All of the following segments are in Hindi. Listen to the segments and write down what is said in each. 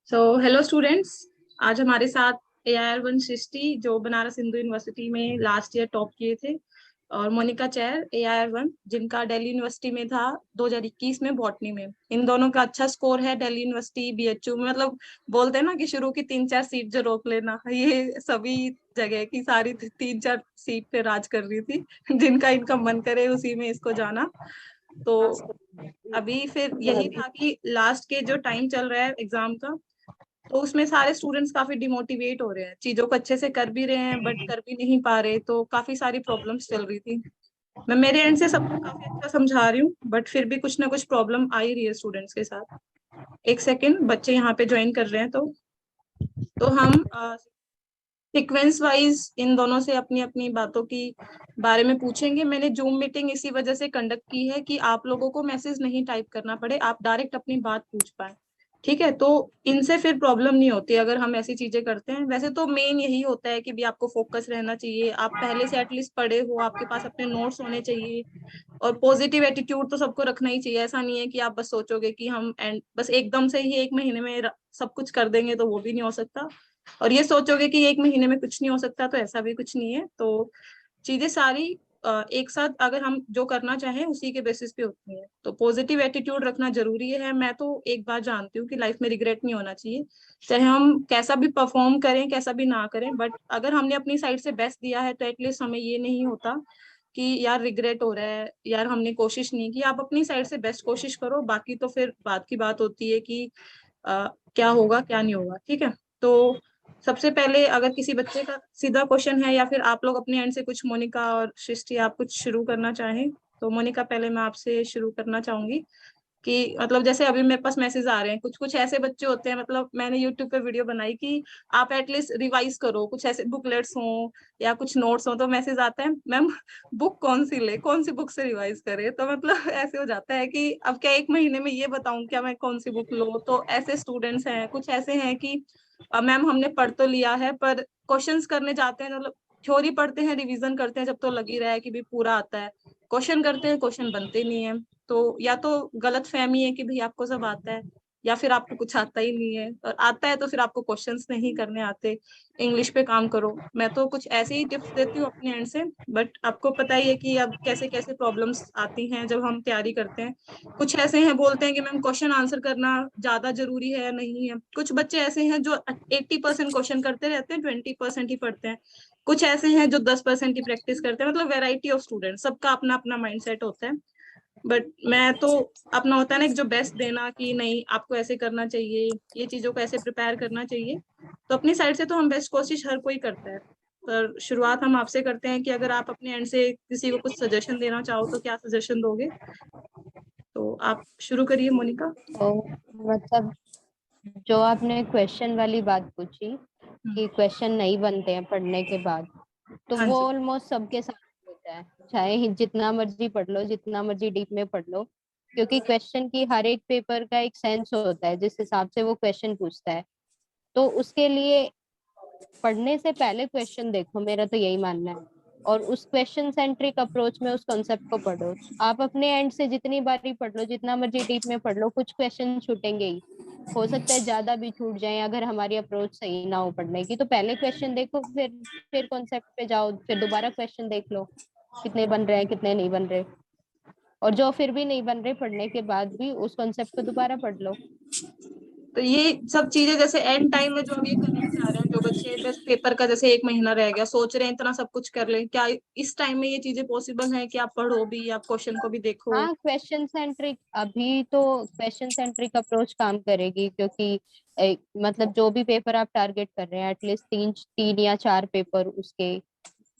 So hello students. आज हमारे साथ AIR1 सृष्टि जो बनारस हिंदू यूनिवर्सिटी में लास्ट ईयर टॉप किए थे, और मोनिका चैर AIR1 जिनका दिल्ली यूनिवर्सिटी में था 2021 में बॉटनी में। इन दोनों का अच्छा स्कोर है दिल्ली यूनिवर्सिटी BHU में। मतलब बोलते हैं ना कि शुरू की 3-4 सीट जो रोक लेना, ये सभी जगह की सारी 3-4 सीट पे राज कर रही थी। जिनका इनका मन करे उसी में इसको जाना। तो अभी फिर यही था कि लास्ट के जो टाइम चल रहा है एग्जाम का, तो उसमें सारे स्टूडेंट्स काफी डिमोटिवेट हो रहे हैं, चीजों को अच्छे से कर भी रहे हैं बट कर भी नहीं पा रहे, तो काफी सारी प्रॉब्लम्स चल रही थी। मैं मेरे एंड से सबको काफी अच्छा समझा रही हूँ, बट फिर भी कुछ ना कुछ प्रॉब्लम आ ही रही है स्टूडेंट्स के साथ। एक सेकेंड, बच्चे यहाँ पे ज्वाइन कर रहे हैं, तो हम सीक्वेंस वाइज इन दोनों से अपनी अपनी बातों की बारे में पूछेंगे। मैंने जूम मीटिंग इसी वजह से कंडक्ट की है कि आप लोगों को मैसेज नहीं टाइप करना पड़े, आप डायरेक्ट अपनी बात पूछ पाए। ठीक है, तो इनसे फिर प्रॉब्लम नहीं होती अगर हम ऐसी चीजें करते हैं। वैसे तो मेन यही होता है कि भी आपको फोकस रहना चाहिए, आप पहले से एटलीस्ट पढ़े हो, आपके पास अपने नोट्स होने चाहिए, और पॉजिटिव एटीट्यूड तो सबको रखना ही चाहिए। ऐसा नहीं है कि आप बस सोचोगे कि हम एंड बस एकदम से ही एक महीने में सब कुछ कर देंगे, तो वो भी नहीं हो सकता। और ये सोचोगे कि एक महीने में कुछ नहीं हो सकता, तो ऐसा भी कुछ नहीं है। तो चीजें सारी एक साथ अगर हम जो करना चाहें उसी के बेसिस पे होती है। तो पॉजिटिव एटीट्यूड रखना जरूरी है। मैं तो एक बात जानती हूँ कि लाइफ में रिग्रेट नहीं होना चाहिए, चाहे हम कैसा भी परफॉर्म करें कैसा भी ना करें, बट अगर हमने अपनी साइड से बेस्ट दिया है तो एटलीस्ट हमें ये नहीं होता कि यार रिग्रेट हो रहा है, यार हमने कोशिश नहीं की। आप अपनी साइड से बेस्ट कोशिश करो, बाकी तो फिर बात की बात होती है कि क्या होगा क्या नहीं होगा। ठीक है, तो सबसे पहले अगर किसी बच्चे का सीधा क्वेश्चन है, या फिर आप लोग अपने एंड से कुछ, मोनिका और सृष्टि आप कुछ शुरू करना चाहें। तो मोनिका, पहले मैं आपसे शुरू करना चाहूंगी कि मतलब जैसे अभी मेरे पास मैसेज आ रहे हैं, कुछ कुछ ऐसे बच्चे होते हैं, मतलब मैंने यूट्यूब पे वीडियो बनाई कि आप एटलीस्ट रिवाइज करो, कुछ ऐसे बुकलेट्स हों या कुछ नोट्स हों, तो मैसेज आता है मैम बुक कौन सी ले, कौन सी बुक से रिवाइज करे। तो मतलब ऐसे हो जाता है कि अब क्या एक महीने में ये बताऊं क्या मैं कौन सी बुक लूं। तो ऐसे स्टूडेंट्स हैं, कुछ ऐसे हैं कि मैम हमने पढ़ तो लिया है पर क्वेश्चंस करने जाते हैं, मतलब थ्योरी पढ़ते हैं रिवीजन करते हैं जब तो लग ही रहा है कि भी पूरा आता है, क्वेश्चन करते हैं क्वेश्चन बनते नहीं है। तो या तो गलत फहमी है कि भाई आपको सब आता है, या फिर आपको कुछ आता ही नहीं है, और आता है तो फिर आपको क्वेश्चंस नहीं करने आते। इंग्लिश पे काम करो। मैं तो कुछ ऐसे ही टिप्स देती हूँ अपने एंड से, बट आपको पता ही है कि अब कैसे कैसे प्रॉब्लम्स आती हैं जब हम तैयारी करते हैं। कुछ ऐसे हैं बोलते हैं कि मैम क्वेश्चन आंसर करना ज्यादा जरूरी है, नहीं है। कुछ बच्चे ऐसे हैं जो 80% क्वेश्चन करते रहते हैं, 20% ही पढ़ते हैं। कुछ ऐसे हैं जो 10% की प्रैक्टिस करते हैं। मतलब वेराइटी ऑफ स्टूडेंट, सबका अपना अपना माइंडसेट होता है। बट मैं तो अपना होता है ना एक जो बेस्ट देना कि नहीं आपको ऐसे करना चाहिए, ये चीजों को ऐसे प्रिपेयर करना चाहिए। तो अपनी साइड से तो हम बेस्ट कोशिश हर कोई करता है। पर शुरुआत हम आपसे करते हैं कि अगर आप अपने एंड से किसी को कुछ सजेशन देना चाहो तो क्या सजेशन दोगे। तो आप शुरू करिए मोनिका। तो मतलब जो आपने क्वेश्चन वाली बात पूछी कि क्वेश्चन नहीं बनते हैं पढ़ने के बाद, तो हाँ वो जी। ऑलमोस्ट सबके साथ होता है, चाहे जितना मर्जी पढ़ लो, जितना मर्जी डीप में पढ़ लो। क्योंकि क्वेश्चन की हर एक पेपर का एक सेंस होता है जिस हिसाब से वो क्वेश्चन पूछता है। तो उसके लिए पढ़ने से पहले क्वेश्चन देखो, मेरा तो यही मानना है। और उस क्वेश्चन सेंट्रिक अप्रोच में उस कॉन्सेप्ट को पढ़ो। आप अपने एंड से जितनी बारी पढ़ लो, जितना मर्जी डीप में पढ़ लो, कुछ क्वेश्चन छूटेंगे ही। हो सकता है ज्यादा भी छूट जाए अगर हमारी अप्रोच सही ना हो पढ़ने की। तो पहले क्वेश्चन देखो, फिर कॉन्सेप्ट पे जाओ, फिर दोबारा क्वेश्चन देख लो कितने बन रहे हैं कितने नहीं बन रहे। और जो फिर भी नहीं बन रहे पढ़ने के बाद भी, उस कॉन्सेप्ट को दोबारा पढ़ लो। तो ये सब चीजें जैसे एंड टाइम में जो अब ये करना चाह रहे हैं जो बच्चे, बस पेपर का जैसे एक महीना रह गया, सोच रहे हैं इतना सब कुछ कर लें, क्या इस टाइम में ये चीजें पॉसिबल है कि आप पढ़ो भी, आप क्वेश्चन को भी देखो। हाँ, क्वेश्चन सेंट्रिक अभी तो क्वेश्चन सेंट्रिक अप्रोच काम करेगी, क्योंकि मतलब जो भी पेपर आप टारगेट कर रहे हैं, एटलीस्ट तीन तीन या चार पेपर उसके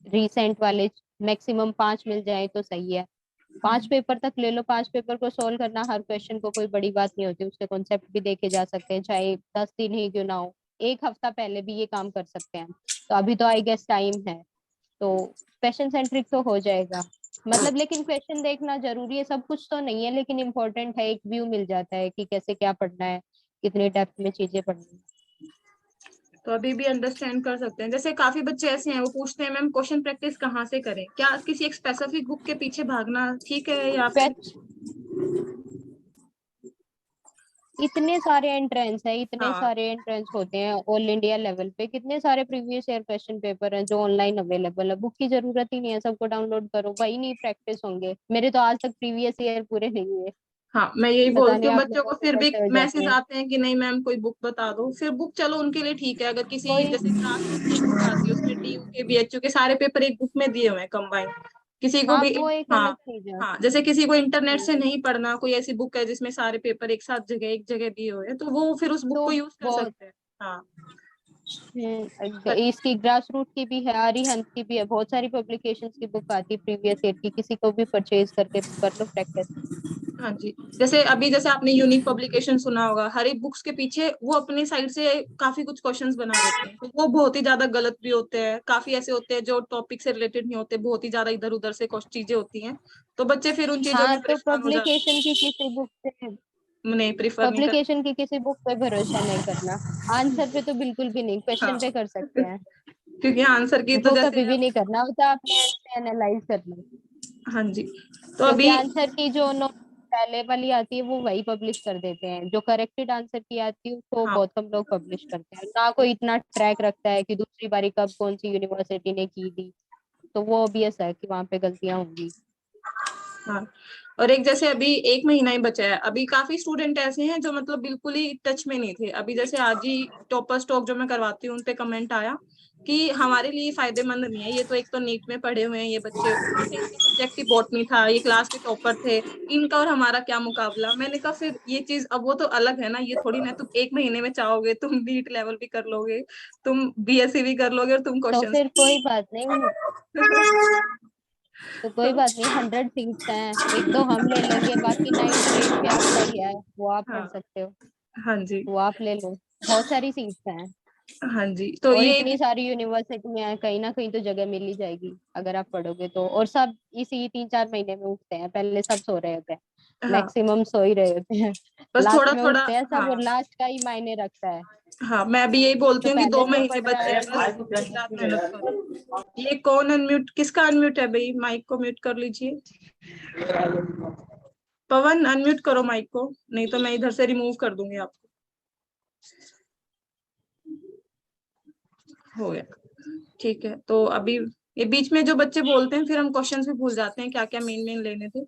रीसेंट वाले, मैक्सिमम 5 मिल जाए तो सही है। 5 पेपर तक ले लो, 5 पेपर को सोल्व करना हर क्वेश्चन को कोई बड़ी बात नहीं होती। उसके कॉन्सेप्ट भी देखे जा सकते हैं, चाहे 10 दिन ही क्यों ना हो, एक हफ्ता पहले भी ये काम कर सकते हैं। तो अभी तो आई गेस टाइम है, तो क्वेश्चन सेंट्रिक तो हो जाएगा। मतलब लेकिन क्वेश्चन देखना जरूरी है, सब कुछ तो नहीं है लेकिन इम्पोर्टेंट है, एक व्यू मिल जाता है कि कैसे क्या पढ़ना है, कितने डेप्थ में चीजें पढ़नी है। तो अभी भी अंडरस्टैंड कर सकते हैं। जैसे काफी बच्चे ऐसे हैं वो पूछते हैं मैम क्वेश्चन प्रैक्टिस कहाँ से करें, क्या किसी एक स्पेसिफिक बुक के पीछे भागना ठीक है, या फिर Quest- इतने सारे एंट्रेंस है, इतने हाँ सारे एंट्रेंस होते हैं ऑल इंडिया लेवल पे, कितने सारे प्रीवियस ईयर क्वेश्चन पेपर हैं जो ऑनलाइन अवेलेबल है। बुक की जरूरत ही नहीं है, सबको डाउनलोड करो, वही नहीं प्रैक्टिस होंगे। मेरे तो आज तक प्रीवियस ईयर पूरे नहीं हुए। हाँ, मैं यही पता बोलती नहीं हूँ आप बच्चों लोगों को, के फिर भी कैसे हो जाते मैसेज हैं। आते हैं कि नहीं मैम कोई बुक बता दो, फिर बुक चलो उनके लिए ठीक है, अगर किसी कोई जैसे क्लास की बुक आती है उसमें डीयू के बीएचयू के सारे पेपर एक बुक में दिए हुए हैं कंबाइन, किसी को हाँ भी। वो एक हाँ अलग चीज है। हाँ, जैसे किसी को इंटरनेट से हम्म, नहीं पढ़ना, कोई ऐसी बुक है जिसमें सारे पेपर एक साथ जगह एक जगह दिए हुए हैं, तो वो फिर उस बुक तो को यूज कर बहुत सकते हैं। हाँ इसकी ग्रास रूट की भी है, अरिहंत की भी है, बहुत सारी पब्लिकेशंस की बुक आती है प्रीवियस ईयर की, किसी को भी परचेज करके कर लो प्रैक्टिस। हाँ जी, जैसे अभी जैसे आपने यूनिक पब्लिकेशन सुना होगा, हर एक बुक्स के पीछे वो अपनी साइड से काफी कुछ क्वेश्चंस बना देते हैं, तो वो बहुत ही ज्यादा गलत भी होते हैं, काफी ऐसे होते हैं जो टॉपिक से रिलेटेड नहीं होते, बहुत ही ज्यादा इधर उधर से कुछ चीजें होती हैं, तो बच्चे फिर उन चीजों हाँ में तो परेशान हो जाते हैं, नहीं प्रिफर नहीं कर। पब्लिकेशन की किसी बुक पे भरोसा नहीं करना। आंसर पे तो बिल्कुल भी नहीं, हाँ क्वेश्चन पे कर सकते हैं। क्योंकि आंसर की तो वो जैसे कभी भी नहीं करना, वो तो आपने एनालाइज करना। हाँ जी, तो क्योंकि अभी आंसर की जो नोट पहले वाली आती है वो वही पब्लिश कर देते हैं, जो करेक्टेड आंसर की आती है उसको हाँ बहुत कम लोग पब्लिश करते हैं, ना कोई इतना ट्रैक रखता है कि दूसरी बारी कब कौन सी यूनिवर्सिटी ने की थी। तो वो ऑब्वियस है कि वहां पे गलतियां होंगी। हाँ, और एक जैसे अभी एक महीना ही बचा है, अभी काफी स्टूडेंट ऐसे हैं जो मतलब बिल्कुल ही टच में नहीं थे, अभी जैसे आज ही टॉपर स्टॉक जो मैं करवाती हूँ उन पे कमेंट आया कि हमारे लिए फायदेमंद नहीं है ये, तो एक तो नीट में पढ़े हुए हैं ये बच्चे, ऊपर से इनका सब्जेक्ट ही बॉटनी था, ये क्लास के टॉपर थे, इनका और हमारा क्या मुकाबला। मैंने कहा फिर ये चीज अब वो तो अलग है ना, ये थोड़ी ना तुम एक महीने में चाहोगे तुम नीट लेवल भी कर लोगे, तुम बीएससी भी कर लोगे और तुम तो क्वेश्चंस फिर कोई बात नहीं, तो कोई तो बात नहीं, 100 सीट्स हैं, एक दो हम ले लेंगे, बाकी 98 पे आपका ही है, वो आप पढ़ हाँ सकते हो, हाँ जी, वो आप ले लो। बहुत सारी सीट्स हैं, हाँ जी, तो और ये इतनी सारी यूनिवर्सिटी में है, कहीं ना कहीं तो जगह मिल ही जाएगी अगर आप पढ़ोगे तो। और सब इसी 3-4 महीने में उठते हैं, पहले सब सो रहे होते हैं, हाँ, मैक्सिमम सो ही रहे होते हैं। बस लास्ट थोड़ा में थोड़ा। उठते हैं सब, और हाँ लास्ट का ही मायने रखता है। हाँ, मैं भी यही बोलती जो हूँ कि पहले दो से महीने पढ़ रहा बचे है हैं, वो। बस दिन रात मेहनत करो। ये कौन अनम्यूट, किसका अनम्यूट है भाई, माइक को म्यूट कर लीजिए। पवन अनम्यूट करो माइक को, नहीं तो मैं इधर से रिमूव कर दूंगी आपको। हो गया, ठीक है, तो अभी ये बीच में जो बच्चे बोलते हैं फिर हम क्वेश्चंस भी भूल जाते हैं क्या क्या मेन मेन लेने थे।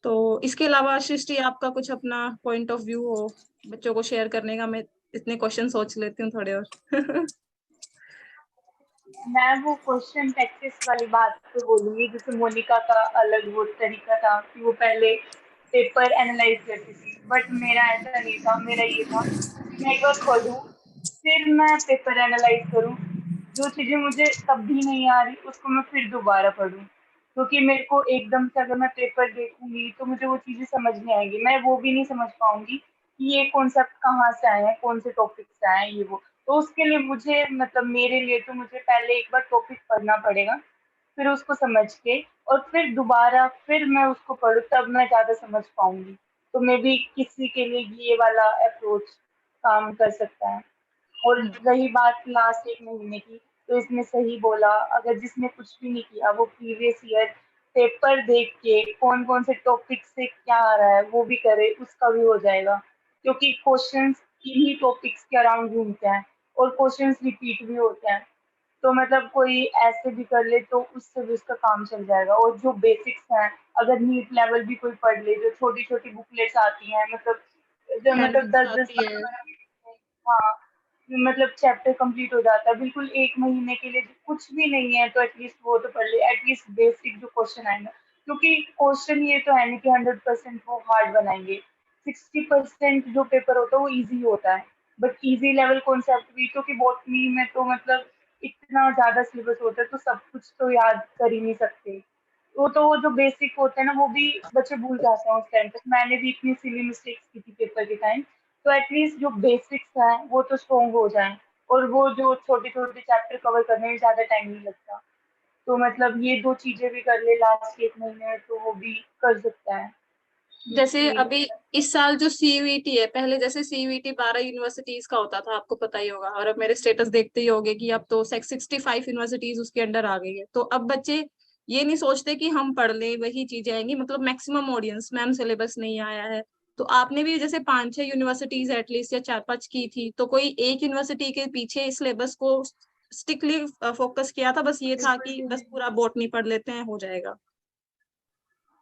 तो इसके अलावा सृष्टि आपका कुछ अपना पॉइंट ऑफ व्यू हो बच्चों को शेयर करने का, मैं इतने क्वेश्चन सोच लेती हूँ थोड़े और। मैं वो क्वेश्चन प्रैक्टिस वाली बात पे बोलूंगी, जैसे मोनिका का अलग वो तरीका था कि वो पहले पेपर एनालाइज करती थी, बट मेरा ऐसा नहीं था। मेरा ये था कि मैं एक बार खोलूं, फिर मैं पेपर एनालाइज करूं, जो चीजें मुझे तब भी नहीं आ रही उसको मैं फिर दोबारा पढूं, क्योंकि मेरे को एकदम से अगर मैं पेपर देखूंगी तो मुझे वो चीजें समझ नहीं आएंगी, मैं वो भी नहीं समझ पाऊंगी कि ये कॉन्सेप्ट कहाँ से आए हैं, कौन से टॉपिक से आए हैं, ये वो। तो उसके लिए मुझे मतलब मेरे लिए तो मुझे पहले एक बार टॉपिक पढ़ना पड़ेगा, फिर उसको समझ के और फिर दोबारा फिर मैं उसको पढूं, तब मैं ज्यादा समझ पाऊंगी। तो मे बी किसी के लिए ये वाला अप्रोच काम कर सकता है। और रही बात लास्ट एक महीने की, तो इसमें सही बोला, अगर जिसने कुछ भी नहीं किया वो प्रीवियस ईयर पेपर देख के कौन कौन से टॉपिक से क्या आ रहा है वो भी करे, उसका भी हो जाएगा, क्योंकि क्वेश्चंस इन्हीं टॉपिक्स के अराउंड घूमते हैं और क्वेश्चंस रिपीट भी होते हैं। तो मतलब कोई ऐसे भी कर ले तो उससे भी उसका काम चल जाएगा। और जो बेसिक्स हैं, अगर नीट लेवल भी कोई पढ़ ले, जो छोटी छोटी बुकलेट्स आती हैं, मतलब जो मतलब हैंडबुक्स 10-10 आती है। हाँ, मतलब चैप्टर कंप्लीट हो जाता है बिल्कुल एक महीने के लिए। कुछ भी नहीं है तो एटलीस्ट वो तो पढ़ ले, एटलीस्ट बेसिक जो क्वेश्चन आएंगे, क्योंकि क्वेश्चन ये तो है नहीं कि 100% वो हार्ड बनाएंगे। 60% जो पेपर होता है वो इजी होता है, बट इजी लेवल कॉन्सेप्ट भी, क्योंकि बॉटनी में तो मतलब इतना ज्यादा सिलेबस होता है तो सब कुछ तो याद कर ही नहीं सकते। वो जो बेसिक होता है ना वो भी बच्चे भूल जाते हैं उस टाइम तक। मैंने भी इतनी सिली मिस्टेक्स की थी पेपर के टाइम। तो एटलीस्ट जो बेसिक्स हैं वो तो स्ट्रॉन्ग हो जाएं, और वो जो छोटे छोटे चैप्टर कवर करने में ज्यादा टाइम नहीं लगता। तो मतलब ये दो चीजें भी कर ले लास्ट एक महीने में तो वो भी कर सकता है। जैसे ये अभी इस साल जो सीयूईटी है, पहले जैसे सीयूईटी 12 यूनिवर्सिटीज का होता था, आपको पता ही होगा, और अब मेरे स्टेटस देखते ही होंगे कि अब तो 65 यूनिवर्सिटीज उसके अंडर आ गई है, तो अब बच्चे ये नहीं सोचते कि हम पढ़ लें वही चीजें आएंगी, मतलब मैक्सिमम ऑडियंस मैम सिलेबस नहीं आया है, तो आपने भी जैसे 5-6 यूनिवर्सिटीज एटलीस्ट या 4-5 की थी, तो कोई एक यूनिवर्सिटी के पीछे इस सिलेबस को स्ट्रिक्टली फोकस किया था, बस ये था कि बस पूरा बॉटनी पढ़ लेते हैं हो जाएगा?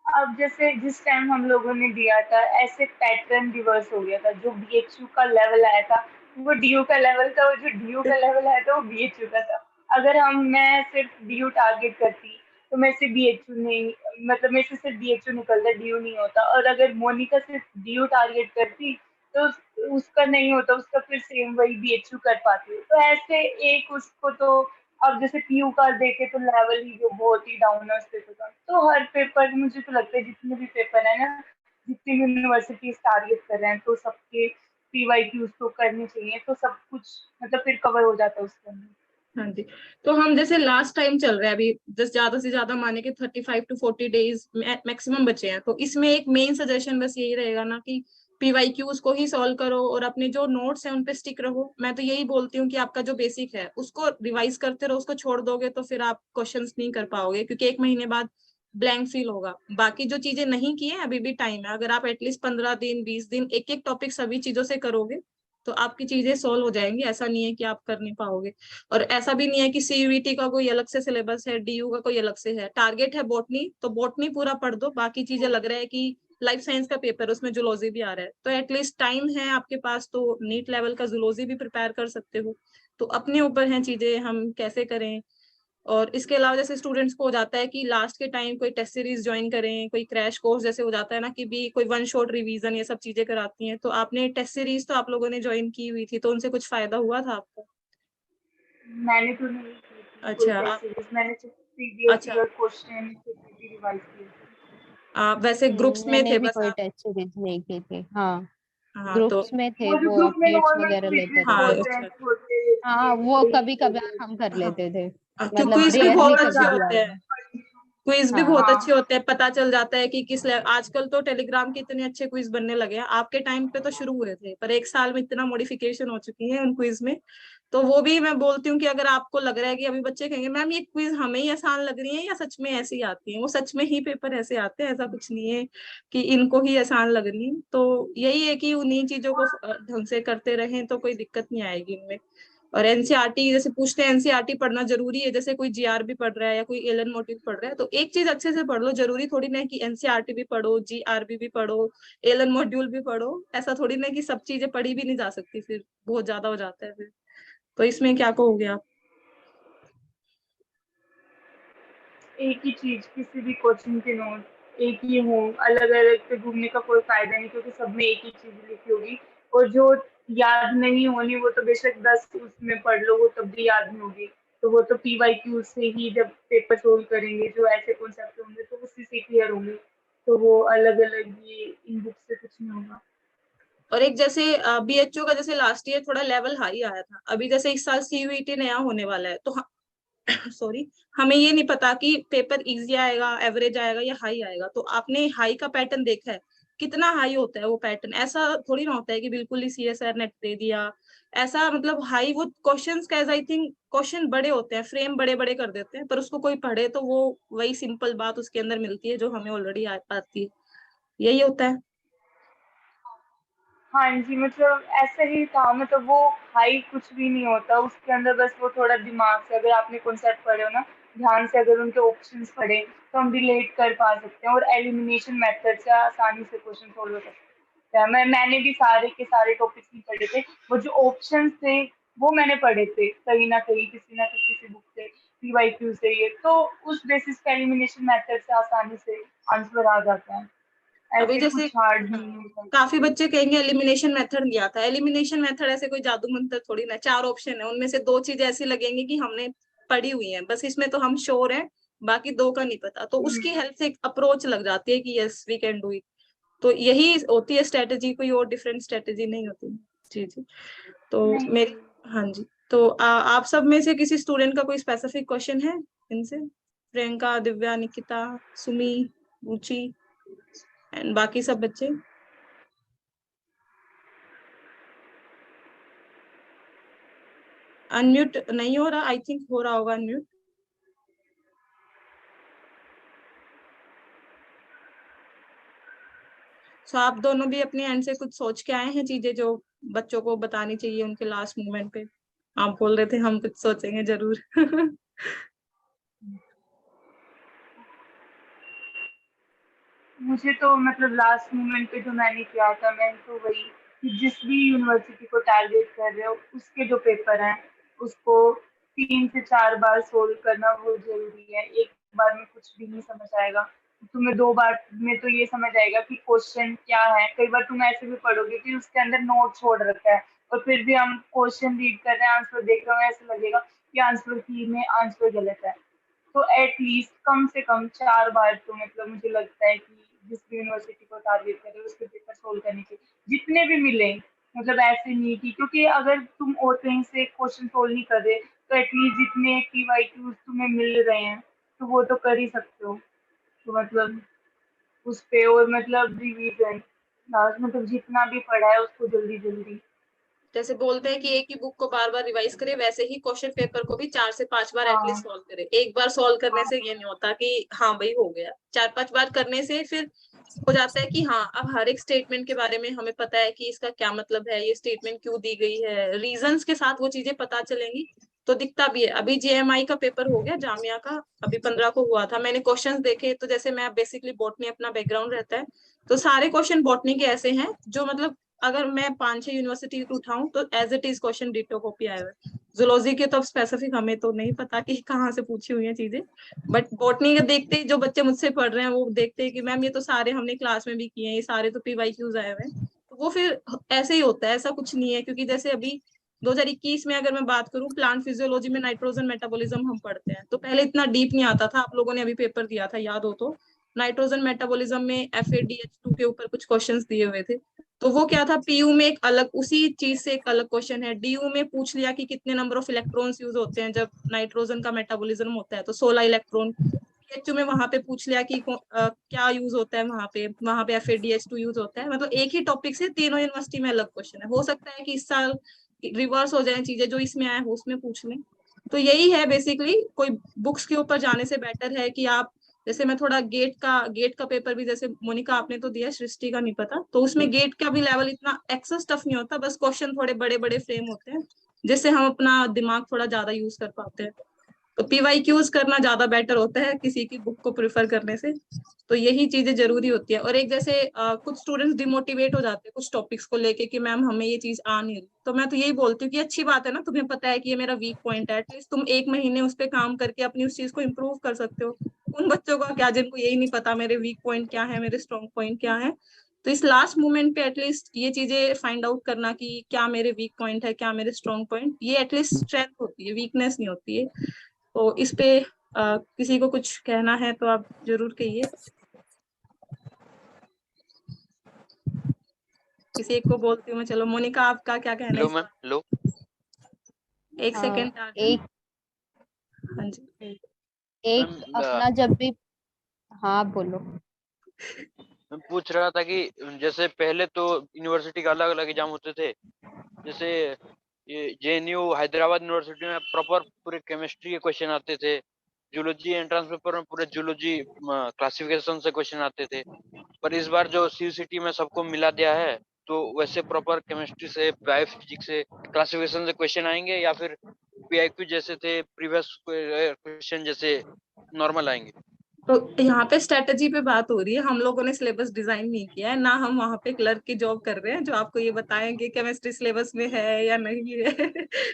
अब जैसे जिस टाइम हम लोगों ने दिया था, ऐसे पैटर्न रिवर्स हो गया था। जो बीएचयू का लेवल आया था वो डीयू का लेवल था, और जो डीयू का लेवल आया था वो बीएचयू का था। अगर मैं सिर्फ डीयू टारगेट करती तो मैं सिर्फ बीएचयू नहीं, मतलब मेरे से सिर्फ बीएचयू निकलता, डीयू नहीं होता। और अगर मोनिका सिर्फ डीयू टारगेट करती तो उसका नहीं होता, उसका फिर सेम वही बीएचयू कर पाती। तो ऐसे एक उसको तो, अब जैसे पीयू का देखे तो लेवल ही जो बहुत ही डाउन है उस पेपर का। तो हर पेपर मुझे तो लगता है जितने भी पेपर है ना, जितनी यूनिवर्सिटीज टारगेट कर रहे हैं, तो सबके पीवाईक्यूज तो करने चाहिए, तो सब कुछ मतलब फिर कवर हो जाता है उसके अंदर। हाँ जी। तो हम जैसे लास्ट टाइम चल रहे हैं अभी, जैसे ज्यादा से ज्यादा माने कि 35 to 40 डेज मैक्सिमम बचे हैं, तो इसमें एक मेन सजेशन बस यही रहेगा ना कि पीवाईक्यूज को ही सॉल्व करो और अपने जो नोट्स हैं उन पे स्टिक रहो। मैं तो यही बोलती हूँ कि आपका जो बेसिक है उसको रिवाइज करते रहो, उसको छोड़ दोगे तो फिर आप क्वेश्चंस नहीं कर पाओगे, क्योंकि 1 महीने बाद ब्लैंक फील होगा। बाकी जो चीजें नहीं की है अभी भी टाइम है, अगर आप एटलीस्ट 15 दिन 20 दिन एक एक टॉपिक सभी चीजों से करोगे तो आपकी चीजें सॉल्व हो जाएंगी। ऐसा नहीं है कि आप कर नहीं पाओगे। और ऐसा भी नहीं है कि सीयूईटी का कोई अलग से सिलेबस है, डीयू का कोई अलग से है। टारगेट है बॉटनी तो बॉटनी पूरा पढ़ दो, बाकी चीजें लग रहा है कि लाइफ साइंस का पेपर उसमें जूलॉजी भी आ रहा है, तो एटलीस्ट टाइम है आपके पास, तो नीट लेवल का जूलॉजी भी प्रिपेयर कर सकते हो। तो अपने ऊपर हैं चीजें हम कैसे करें। और इसके अलावा जैसे स्टूडेंट्स को हो जाता है कि लास्ट के टाइम कोई टेस्ट सीरीज ज्वाइन करें, कोई क्रैश कोर्स जैसे हो जाता है ना कि भी कोई वन शॉट रिवीजन, ये सब चीजें कराती हैं। तो आपने टेस्ट सीरीज तो आप लोगों ने ज्वाइन की हुई थी, तो उनसे कुछ फायदा हुआ था आपको? मैंने तो नहीं की थी कोई अच्छा टेस्ट सीरीज, मैंने सिर्फ प्रीवियस अच्छा। ईयर क्वेश्चन रिवाइज किए थे। आप वैसे ग्रुप्स में मैंने थे भी बस कोई आप? टेस्ट सीरीज नहीं की थी। हाँ, हाँ तो ग्रुप्स में थे, वो जो वो ग्रुप में अपडेट्स नॉर्मल वगैरह लेते क्विज़ेस थे। हाँ होते हैं अच्छा। छोटे, हाँ, ये वो वही कभी कर कभार हम कर हाँ लेते थे, क्यों, मतलब क्विज भी रेयरली बहुत अच्छे कभी होते दिया हैं। था। क्विज भी बहुत हाँ, अच्छे हाँ। होते हैं, पता चल जाता है कि किस आजकल तो टेलीग्राम के इतने अच्छे क्विज बनने लगे हैं, आपके टाइम पे तो शुरू हुए थे पर 1 साल में इतना मॉडिफिकेशन हो चुकी है उन क्विज में। तो वो भी मैं बोलती हूँ कि अगर आपको लग रहा है कि अभी बच्चे कहेंगे मैम ये क्विज हमें ही आसान लग रही है या सच में ऐसी आती है, वो सच में ही पेपर ऐसे आते हैं, ऐसा कुछ नहीं है कि इनको ही आसान लग रही है। तो यही है कि उन्हीं चीजों को ढंग से करते रहें तो कोई दिक्कत नहीं आएगी इनमें। और एनसीईआरटी जैसे पूछते हैं, एनसीईआरटी पढ़ना जरूरी है, जैसे कोई जीआरबी पढ़ रहा है या कोई एलन मोटिव पढ़ रहा है तो एक चीज अच्छे से पढ़ लो, जरूरी थोड़ी ना है कि एनसीईआरटी भी पढ़ो, जीआरबी भी पढ़ो, एलन मॉड्यूल भी पढ़ो। ऐसा थोड़ी ना कि सब चीजें पढ़ी भी नहीं जा सकती, फिर बहुत ज्यादा हो जाता है फिर। तो इसमें क्या कहोगे आप? एक ही चीज, किसी भी कोचिंग के नोट एक ही हो, अलग अलग पे घूमने का कोई फायदा नहीं, क्योंकि सब में एक ही चीज लिखी होगी। और जो याद नहीं होनी वो तो बेशक 10 उसमें पढ़ लो, वो तब भी याद नहीं होगी। तो वो तो पीवाईक्यू से ही जब पेपर सोल्व करेंगे, जो ऐसे कॉन्सेप्ट होंगे तो उसी से क्लियर होंगे। तो वो अलग अलग ये इन बुक से कुछ नहीं होगा। और एक जैसे बीएचओ का जैसे लास्ट ईयर थोड़ा लेवल हाई आया था, अभी जैसे इस साल सीयूईटी नया होने वाला है, तो सॉरी, हमें ये नहीं पता कि पेपर इजी आएगा, एवरेज आएगा या हाई आएगा। तो आपने हाई का पैटर्न देखा है? कितना हाई होता है वो पैटर्न? ऐसा थोड़ी ना होता है कि बिल्कुल ही सीएसआर नेट दे दिया, ऐसा मतलब हाई वो क्वेश्चंस का, आई थिंक क्वेश्चन बड़े होते हैं, फ्रेम बड़े बड़े कर देते हैं, पर उसको कोई पढ़े तो वो वही सिंपल बात उसके अंदर मिलती है जो हमें ऑलरेडी आती है। यही होता है। हाँ जी, मतलब ऐसा ही था। मतलब वो हाई कुछ भी नहीं होता उसके अंदर, बस वो थोड़ा दिमाग से, अगर आपने कॉन्सेप्ट पढ़े हो ना ध्यान से, अगर उनके ऑप्शंस पढ़े तो हम रिलेट कर पा सकते हैं, और एलिमिनेशन मेथड से आसानी से क्वेश्चन सॉल्व हो सकते हैं। मैंने भी सारे के सारे टॉपिक्स नहीं पढ़े थे, वो जो ऑप्शंस थे वो मैंने पढ़े थे कहीं ना किसी से बुक से, पीवाईक्यू से, ये तो उस बेसिस पे एलिमिनेशन मेथड से आसानी से आंसर आ जाता है। अभी ऐसे जैसे कुछ हार्ड हाँ, नहीं होता काफी इसके लिए। बच्चे कहेंगे एलिमिनेशन मेथड नहीं आता। एलिमिनेशन मेथड ऐसे कोई जादू मंत्र थोड़ी ना, 4 ऑप्शन है, उनमें से 2 चीजें ऐसी लगेंगी कि हमने पढ़ी हुई हैं, बस इसमें तो हम श्योर हैं, बाकी 2 का नहीं पता, तो उसकी हेल्प से एक अप्रोच लग जाती है कि yes we can do it. तो यही होती है स्ट्रेटेजी, कोई और डिफरेंट स्ट्रेटेजी नहीं होती। जी जी। तो नहीं मेरी, हाँ जी, तो आप सब में से किसी स्टूडेंट का कोई स्पेसिफिक क्वेश्चन है इनसे? प्रियंका, दिव्या, निकिता, सुमी, रुचि एंड बाकी सब बच्चे? अनम्यूट नहीं हो रहा, आई थिंक हो रहा होगा अनम्यूट। तो आप दोनों भी अपने एंड से कुछ सोच के आए हैं चीजें जो बच्चों को बतानी चाहिए उनके लास्ट मोमेंट पे? आप बोल रहे थे हम कुछ सोचेंगे जरूर। मुझे तो मतलब लास्ट मोमेंट पे जो मैंने किया था, मैं तो वही कि जिस भी यूनिवर्सिटी को टारगेट कर रहे हो उसके जो पेपर हैं उसको 3 से 4 बार सोल्व करना वो जरूरी है। एक बार में कुछ भी नहीं समझ आएगा, तुम्हें 2 बार में तो ये समझ आएगा कि क्वेश्चन क्या है। कई बार तुम ऐसे भी पढ़ोगे कि उसके अंदर नोट छोड़ रखा है और फिर भी हम क्वेश्चन रीड कर रहे हैं, आंसर देख रहे हो, ऐसा लगेगा कि आंसर की में आंसर गलत है। तो एटलीस्ट कम से कम 4 बार तो मतलब मुझे लगता है कि जिस भी यूनिवर्सिटी को टारगेट करे उसके पेपर सोल्व करने के जितने भी मिले, मतलब ऐसे नहीं कि क्योंकि अगर तुम और कहीं से क्वेश्चन सोल्व नहीं कर रहे तो एटलीस्ट जितने PYQs तुम्हें मिल रहे हैं तो वो तो कर ही सकते हो। तो मतलब उस पे और मतलब रिवीजन लास्ट मतलब जितना भी पढ़ा है उसको जल्दी जल्दी। जैसे बोलते हैं कि एक ही बुक को बार बार रिवाइज करे, वैसे ही क्वेश्चन पेपर को भी 4 से 5 बार हाँ एटलीस्ट सॉल्व करे। एक बार सॉल्व करने हाँ से ये नहीं होता कि हाँ भाई हो गया, 4-5 बार करने से फिर हो जाता है कि हाँ अब हर एक स्टेटमेंट के बारे में हमें पता है कि इसका क्या मतलब है, ये स्टेटमेंट क्यों दी गई है, रीजंस के साथ वो चीजें पता चलेंगी तो दिखता भी है। अभी JMI का पेपर हो गया, जामिया का, अभी 15 को हुआ था। मैंने क्वेश्चंस देखे तो जैसे मैं बेसिकली बॉटनी अपना बैकग्राउंड रहता है, तो सारे क्वेश्चन बॉटनी के ऐसे हैं जो मतलब अगर मैं 5-6 यूनिवर्सिटी उठाऊं तो as it is question ditto copy आए हुए। जूलॉजी के तो अब स्पेसिफिक हमें तो नहीं पता कि कहाँ से पूछी हुई है चीजें, बट बॉटनी के देखते ही जो बच्चे मुझसे पढ़ रहे हैं वो देखते हैं कि मैम ये तो सारे हमने क्लास में भी किए हैं, ये सारे तो PYQs आए हुए हैं। तो वो फिर ऐसे ही होता है, ऐसा कुछ नहीं है। क्योंकि जैसे अभी 2021 में अगर मैं बात करूं, प्लांट फिजियोलॉजी में नाइट्रोजन मेटाबॉलिज्म हम पढ़ते हैं, तो पहले इतना डीप नहीं आता था। आप लोगों ने अभी पेपर दिया था, याद हो तो, नाइट्रोजन मेटाबॉलिज्म में FADH2 के ऊपर कुछ क्वेश्चंस दिए हुए थे। तो वो क्या था, PU में एक अलग उसी चीज से एक अलग क्वेश्चन है। DU में पूछ लिया कि कितने नंबर ऑफ इलेक्ट्रॉन्स यूज होते हैं जब नाइट्रोजन का मेटाबॉलिज्म होता है, तो 16 इलेक्ट्रॉन। PHU में वहां पे पूछ लिया कि क्या यूज होता है, वहां पे FADH2 यूज होता है। मतलब एक ही टॉपिक से तीनों यूनिवर्सिटी में अलग क्वेश्चन है। हो सकता है कि इस साल रिवर्स हो जाए चीजें, जो इसमें आए वो उसमें पूछ लें। तो यही है बेसिकली। कोई बुक्स के ऊपर जाने से बेटर है कि आप, जैसे मैं थोड़ा गेट का पेपर भी, जैसे मोनिका आपने तो दिया, सृष्टि का नहीं पता, तो उसमें गेट का भी लेवल इतना एक्सेस टफ नहीं होता, बस क्वेश्चन थोड़े बड़े बड़े फ्रेम होते हैं जिससे हम अपना दिमाग थोड़ा ज्यादा यूज कर पाते हैं। तो PYQs करना ज्यादा बेटर होता है किसी की बुक को प्रेफर करने से। तो यही चीजें जरूरी होती है। और एक जैसे कुछ स्टूडेंट्स डिमोटिवेट हो जाते हैं कुछ टॉपिक्स को लेके कि मैम हमें ये चीज आ नहीं रही, तो मैं तो यही बोलती हूँ कि अच्छी बात है ना, तुम्हें पता है कि ये मेरा वीक पॉइंट है, एटलीस्ट तुम 1 महीने उस पर काम करके अपनी उस चीज को इम्प्रूव कर सकते हो। उन बच्चों का क्या जिनको यही नहीं पता मेरे वीक पॉइंट क्या है, मेरे स्ट्रॉन्ग पॉइंट क्या है। तो इस लास्ट मोमेंट पे एटलीस्ट ये चीजें फाइंड आउट करना कि क्या मेरे वीक पॉइंट है, क्या मेरे स्ट्रॉन्ग पॉइंट, ये एटलीस्ट स्ट्रेंथ होती है, वीकनेस नहीं होती है। तो इस पे किसी को कुछ कहना है तो आप जरूर कहिए। किसी एक को बोलती हूँ मैं। चलो मोनिका, आपका क्या कहना है लो इस मैम, बात? लो। एक हाँ, सेकेंड टार्जन। एक हाँ जी। एक मैम, अपना जब भी, हाँ बोलो। मैं पूछ रहा था कि जैसे पहले तो यूनिवर्सिटी का अलग अलग एग्जाम होते थे। जैसे ये JNU हैदराबाद यूनिवर्सिटी में प्रॉपर पूरे केमिस्ट्री के क्वेश्चन आते थे। जूलॉजी एंट्रेंस पेपर में पूरे जूलॉजी क्लासिफिकेशन से क्वेश्चन आते थे। पर इस बार जो CUCT में सबको मिला दिया है, तो वैसे प्रॉपर केमिस्ट्री से, बायोफिजिक्स से, क्लासिफिकेशन से क्वेश्चन आएंगे या फिर PIQ जैसे थे प्रीवियस क्वेश्चन जैसे नॉर्मल आएंगे? तो यहाँ पे स्ट्रेटजी पे बात हो रही है। हम लोगों ने सिलेबस डिजाइन नहीं किया है ना, हम वहाँ पे क्लर्क की जॉब कर रहे हैं जो आपको ये बताएंगे केमिस्ट्री सिलेबस में है या नहीं है।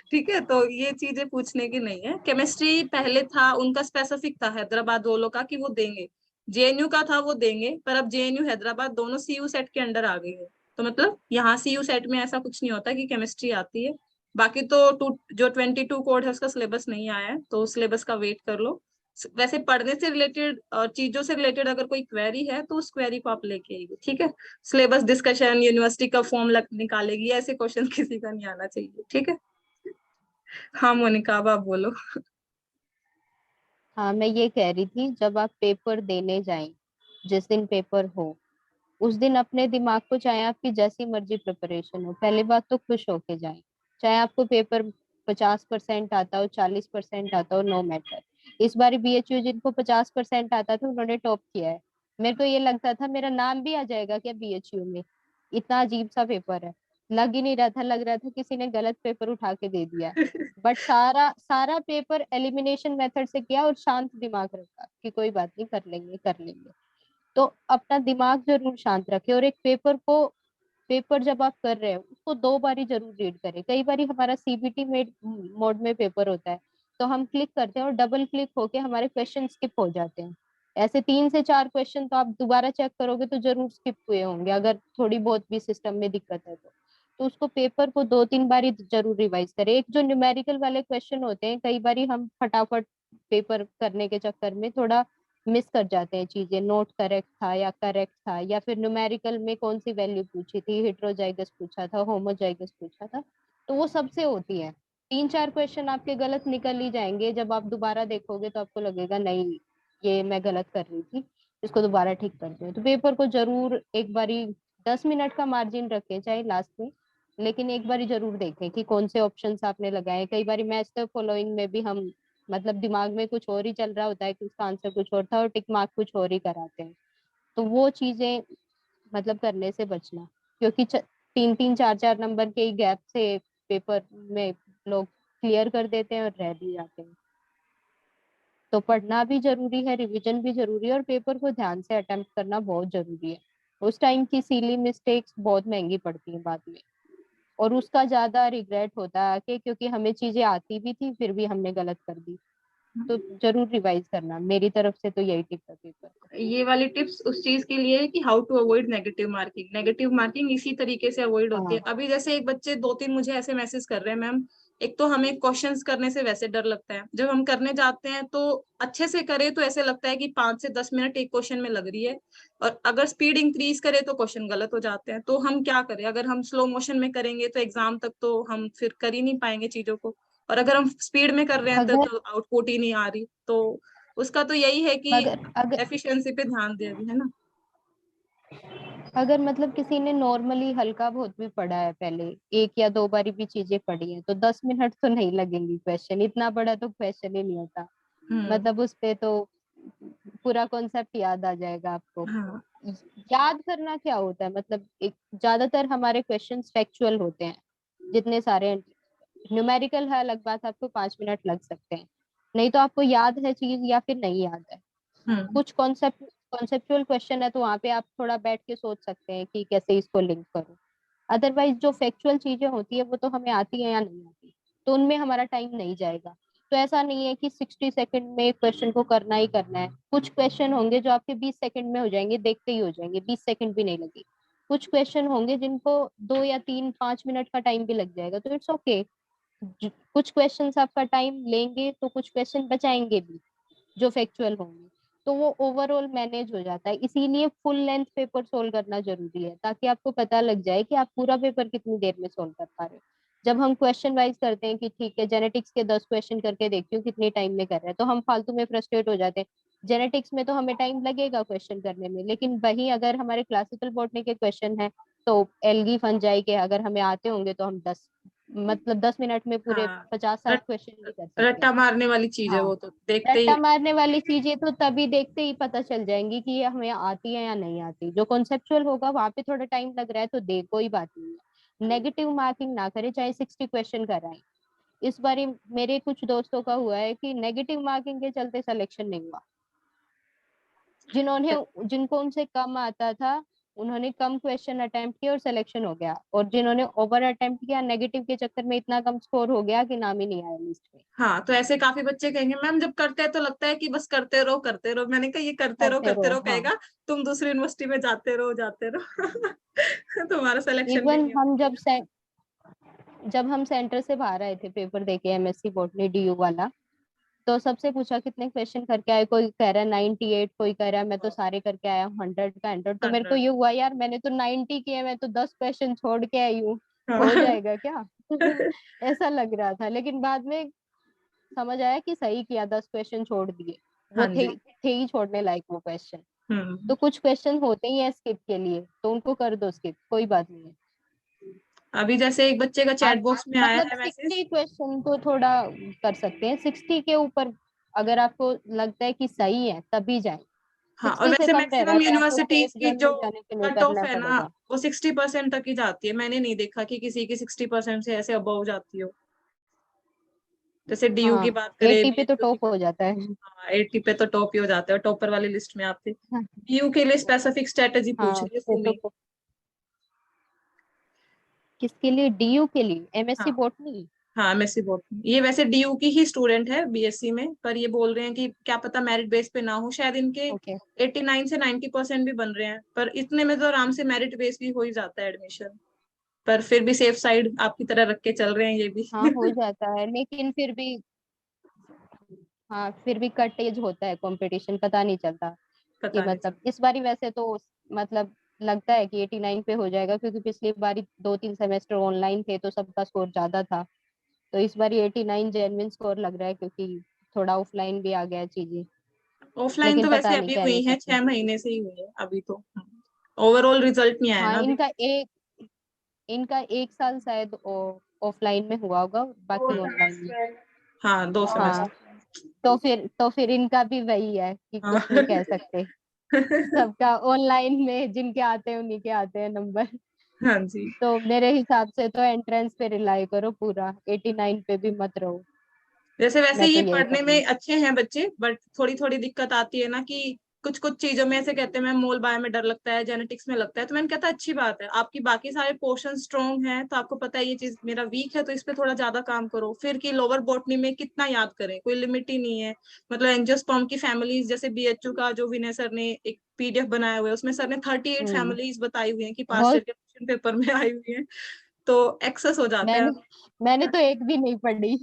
ठीक है, तो ये चीजें पूछने की नहीं है। केमिस्ट्री पहले था, उनका स्पेसिफिक था हैदराबाद वालों का कि वो देंगे। JNU का था वो देंगे, पर अब JNU हैदराबाद दोनों CU सेट के अंडर आ गई है। तो मतलब यहाँ CU सेट में ऐसा कुछ नहीं होता कि केमिस्ट्री आती है। बाकी तो जो 22 कोड है उसका सिलेबस नहीं आया है, तो सिलेबस का वेट कर लो। वैसे पढ़ने से रिलेटेड और चीजों से रिलेटेड अगर कोई क्वेरी है तो उस क्वेरी को आप लेके आइए, ठीक है। सिलेबस डिस्कशन, यूनिवर्सिटी का फॉर्म निकालेगी, ऐसे क्वेश्चन किसी का नहीं आना चाहिए, ठीक है। हाँ मोनिका, अब आप बोलो। हाँ, मैं ये कह रही थी, जब आप पेपर देने जाएं, जिस दिन पेपर हो उस दिन अपने दिमाग को, चाहे आपकी जैसी मर्जी प्रिपरेशन हो, पहली बात तो खुश होके जाएं। चाहे आपको पेपर 50% आता हो, 40% आता हो, नो मैटर। इस बार BHU जिनको 50% आता था उन्होंने टॉप किया है। मेरे को ये लगता था मेरा नाम भी आ जाएगा क्या BHU में, इतना अजीब सा पेपर है। लग ही नहीं रहा था, लग रहा था किसी ने गलत पेपर उठा के दे दिया। बट सारा सारा पेपर एलिमिनेशन मेथड से किया और शांत दिमाग रखा कि कोई बात नहीं, कर लेंगे कर लेंगे। तो अपना दिमाग जरूर शांत रखे, और एक पेपर जब आप कर रहे हो उसको 2 बारी जरूर रीड करें। कई बारी हमारा CBT मोड में पेपर होता है, तो हम क्लिक करते हैं और डबल क्लिक होके हमारे क्वेश्चन स्किप हो जाते हैं। ऐसे 3 से 4 क्वेश्चन तो आप दोबारा चेक करोगे तो जरूर स्किप हुए होंगे, अगर थोड़ी बहुत भी सिस्टम में दिक्कत है तो उसको पेपर को 2-3 बारी जरूर रिवाइज करें। एक जो न्यूमेरिकल वाले क्वेश्चन होते हैं, कई बारी हम फटाफट पेपर करने के चक्कर में थोड़ा मिस कर जाते हैं चीजें, नोट करेक्ट था या करेक्ट था, या फिर न्यूमेरिकल में कौन सी वैल्यू पूछी थी, हेट्रोजाइगस पूछा था, होमोजाइगस पूछा था, तो वो सबसे होती है। 3-4 क्वेश्चन आपके गलत निकल ही जाएंगे, जब आप दोबारा देखोगे तो आपको लगेगा नहीं ये मैं गलत कर रही थी, इसको दोबारा ठीक करते हैं। तो पेपर को जरूर एक बारी 10 मिनट का मार्जिन रखें चाहे लास्ट में, लेकिन एक बारी जरूर देखें कि कौन से ऑप्शंस आपने लगाए। कई बारी मैच द फॉलोइंग में भी हम मतलब दिमाग में कुछ और ही चल रहा होता है कि उसका आंसर कुछ और था और टिक मार्क कुछ और ही कराते हैं। तो वो चीजें मतलब करने से बचना, क्योंकि 3-3 4-4 नंबर के गैप से पेपर में लोग क्लियर कर देते हैं और रह भी जाते हैं। तो पढ़ना भी जरूरी है, रिवीजन भी जरूरी है, और पेपर को ध्यान से अटेम्प्ट करना बहुत जरूरी है। उस टाइम की सिली मिस्टेक्स बहुत महंगी पड़ती हैं बाद में, और उसका ज्यादा रिग्रेट होता है कि क्योंकि हमें चीजें आती भी थी फिर भी हमने गलत कर दी। तो जरूर रिवाइज करना, मेरी तरफ से तो यही टिप है पेपर। ये वाली टिप्स उस चीज के लिए है कि how to avoid negative marking. Negative marking इसी तरीके से अवॉइड होती है। हाँ, अभी जैसे एक बच्चे 2-3 मुझे ऐसे मैसेज कर रहे हैं मैम, एक तो हमें क्वेश्चंस करने से वैसे डर लगता है, जब हम करने जाते हैं तो अच्छे से करें तो ऐसे लगता है कि 5 से 10 मिनट एक क्वेश्चन में लग रही है, और अगर स्पीड इंक्रीज करे तो क्वेश्चन गलत हो जाते हैं। तो हम क्या करें, अगर हम स्लो मोशन में करेंगे तो एग्जाम तक तो हम फिर कर ही नहीं पाएंगे चीजों को, और अगर हम स्पीड में कर रहे हैं अगर तो आउटपुट ही नहीं आ रही। तो उसका तो यही है कि अगर अगर एफिशिएंसी पे ध्यान दे अभी, है ना। अगर मतलब किसी ने नॉर्मली हल्का बहुत भी पढ़ा है, पहले 1 या 2 बारी भी चीजें पढ़ी है, तो 10 मिनट तो नहीं लगेंगी। क्वेश्चन इतना बड़ा तो क्वेश्चन ही नहीं होता, हम्म। मतलब उस पे तो पूरा कॉन्सेप्ट याद आ जाएगा आपको। हाँ। याद करना क्या होता है, मतलब एक ज्यादातर हमारे क्वेश्चंस फैक्चुअल होते हैं जितने सारे। न्यूमेरिकल है अलग बात, आपको 5 मिनट लग सकते हैं, नहीं तो आपको याद है चीज या फिर नहीं याद है। हम्म। कुछ कॉन्सेप्चुअल क्वेश्चन है तो वहां पे आप थोड़ा बैठ के सोच सकते हैं कि कैसे इसको लिंक करूं। अदरवाइज जो फैक्चुअल चीजें होती है वो तो हमें आती है या नहीं आती, तो उनमें हमारा टाइम नहीं जाएगा। तो ऐसा नहीं है कि 60 सेकंड में एक क्वेश्चन को करना ही करना है। कुछ क्वेश्चन होंगे जो आपके 20 सेकंड में हो जाएंगे, देखते ही हो जाएंगे, 20 सेकंड भी नहीं लगे। कुछ क्वेश्चन होंगे जिनको 2 या 3 5 मिनट का टाइम भी लग जाएगा, तो इट्स ओके। कुछ क्वेश्चंस आपका टाइम लेंगे तो कुछ क्वेश्चन बचाएंगे भी जो फैक्चुअल होंगे, तो वो ओवरऑल मैनेज हो जाता है। इसीलिए फुल लेंथ पेपर सोल्व करना जरूरी है, ताकि आपको पता लग जाए कि आप पूरा पेपर कितनी देर में सोल्व कर पा रहे हो। जब हम क्वेश्चन वाइज करते हैं कि ठीक है जेनेटिक्स के 10 क्वेश्चन करके देखती हूँ कितने टाइम में कर रहे हैं, तो हम फालतू में फ्रस्ट्रेट हो जाते हैं। जेनेटिक्स में तो हमें टाइम लगेगा क्वेश्चन करने में, लेकिन वही अगर हमारे क्लासिकल बॉटनी के क्वेश्चन है तो एल्गी फंजाई के अगर हमें आते होंगे तो हम 10 मिनट में पूरे हाँ, 50-60 रट, क्वेश्चन भी कर सकते हैं। रट्टा मारने वाली चीज है हाँ, वो, तो देखते रट्टा ही। मारने वाली चीजें तो तभी देखते ही पता चल जाएंगी कि ये हमें आती है या नहीं आती। जो कॉन्सेप्चुअल होगा वहां पे थोड़ा टाइम लग रहा है तो दे, कोई बात नहीं है। नेगेटिव मार्किंग ना करें, चाहे 60 क्वेश्चन कराएं। इस बारी मेरे कुछ दोस्तों का हुआ है कि नेगेटिव मार्किंग के चलते सिलेक्शन नहीं हुआ। जिन्होंने जिनको उनसे कम आता था उन्होंने कम क्वेश्चन अटेम्प्ट किए और सिलेक्शन हो गया, और जिन्होंने ओवर अटेम्प्ट किया नेगेटिव के चक्कर में इतना कम स्कोर हो गया कि नाम ही नहीं आया लिस्ट में। हाँ, तो ऐसे काफी बच्चे कहेंगे मैम जब करते हैं तो लगता है कि बस करते रहो करते रहो। मैंने कहा ये करते करते रहो, रहो हाँ। कहेगा, तुम दूसरी यूनिवर्सिटी में जाते रहो तुम्हारा सिलेक्शन भी इवन नहीं हम होगा। जब हम सेंटर से बाहर आए थे पेपर देके, MSc बॉटनी DU वाला, तो सबसे पूछा कितने क्वेश्चन करके आए, कोई कह रहा है 98, कोई कह रहा है मैं तो सारे करके आया हूँ 100 का 100। तो मेरे को 100। ये हुआ यार मैंने तो 90 किए, मैं तो 10 क्वेश्चन छोड़ के आई हूँ, हो हाँ। जाएगा क्या? ऐसा लग रहा था, लेकिन बाद में समझ आया कि सही किया, 10 क्वेश्चन छोड़ दिए। वो हाँ थे जी। थे ही छोड़ने लायक वो क्वेश्चन। हम्म। तो कुछ क्वेश्चन होते ही है स्किप के लिए, तो उनको कर दो स्किप, कोई बात नहीं है। अभी जैसे एक बच्चे का चैट आप बॉक्स में आया मतलब है मैसेज। 60 क्वेश्चन तो थोड़ा कर सकते हैं, 60 के ऊपर अगर आपको लगता है कि सही है तभी जाए। हाँ, और 60 से वैसे कम रह रहा मैक्सिमम है, तो आपको यूनिवर्सिटीज सेफ की जोन जो में जाने के लिए कट ऑफ करना है ना, पड़ेगा। वो 60% तक ही जाती है। मैंने नहीं देखा कि किसी की 60% से ऐसे अबव जाती हो। जैसे डीयू की हाँ, बात करें, 80 पे तो बीएचयू की टॉप बात हो जाता है। करें, हाँ 80 पे तो टॉप ही हो जाते हैं, टॉपर वाली लिस्ट में आते। हाँ, डीयू के लिए स्पेसिफिक स्ट्रेटेजी पूछ हाँ, रही है फिर सुमी। तो किसके लिए? डीयू के लिए? एमएससी हाँ बॉटनी? हाँ, एमएससी बॉटनी। ये वैसे डीयू की ही स्टूडेंट है बीएससी में, पर ये बोल रहे हैं कि क्या पता मेरिट बेस पे ना हो, शायद इनके ओके। 89 से 90% भी बन रहे हैं, पर इतने में तो आराम से मेरिट बेस भी हो ही जाता है एडमिशन। पर फिर भी सेफ साइड आपकी तरह रख के चल रहे हैं ये भी। हाँ, हो जाता है, लेकिन फिर भी, हाँ, फिर भी कट एज होता है, कंपटीशन पता नहीं चलता कि पता नहीं मतलब चलता। इस बारी वैसे तो मतलब लगता है कि 89 पे हो जाएगा, क्योंकि पिछली बारी 2-3 सेमेस्टर ऑनलाइन थे तो सबका स्कोर ज्यादा था। तो इस बारी 89 जेन्युइन स्कोर लग रहा है, क्योंकि थोड़ा ऑफलाइन भी आ गया है चीजें। ऑफलाइन लेकिन तो पता वैसे नहीं, अभी कह नहीं हुई है, सकते। 6 महीने से ही हुई है अभी तो। ओवरऑल रिजल्ट नहीं आया हाँ, ना अभी। इनका 1 साल शायद ऑफलाइन में हुआ होगा, दो बाकी ऑनलाइन में। सेमेस्टर हाँ, 2 सेमेस्टर। हाँ, तो फिर इनका भी वही है कि हाँ। कुछ नहीं कह सकते। सबका ऑनलाइन में जिनके आते हैं उन्हीं के आते हैं नंबर। हाँ जी। तो मेरे हिसाब से तो एंट्रेंस पे रिलाई करो पूरा, 89 पे भी मत रहो। जैसे वैसे मैं तो ये यही पढ़ने में कहूंगी। अच्छे हैं बच्चे, बट थोड़ी थोड़ी दिक्कत आती है ना कि कुछ कुछ चीजों में ऐसे कहते हैं मैम मोल बायो में डर लगता है, जेनेटिक्स में लगता है, तो मैंने कहता अच्छी बात है, आपकी बाकी सारे पोर्शन स्ट्रॉन्ग हैं तो आपको पता है ये चीज मेरा वीक है, तो इस पे थोड़ा ज्यादा काम करो। फिर की लोअर बॉटनी में कितना याद करें, कोई लिमिट ही नहीं है। मतलब एंजियोस्पर्म की फैमिलीज, जैसे बीएचयू का जो विनय सर ने एक पीडीएफ बनाया हुआ है, उसमें सर ने 38 हम्म। फैमिलीज बताई हुई है कि पास्ट ईयर बहुत। के क्वेश्चन पेपर में आई हुई है। तो एक्सेस हो जाता है। मैंने मैंने तो एक भी नहीं पढ़ी।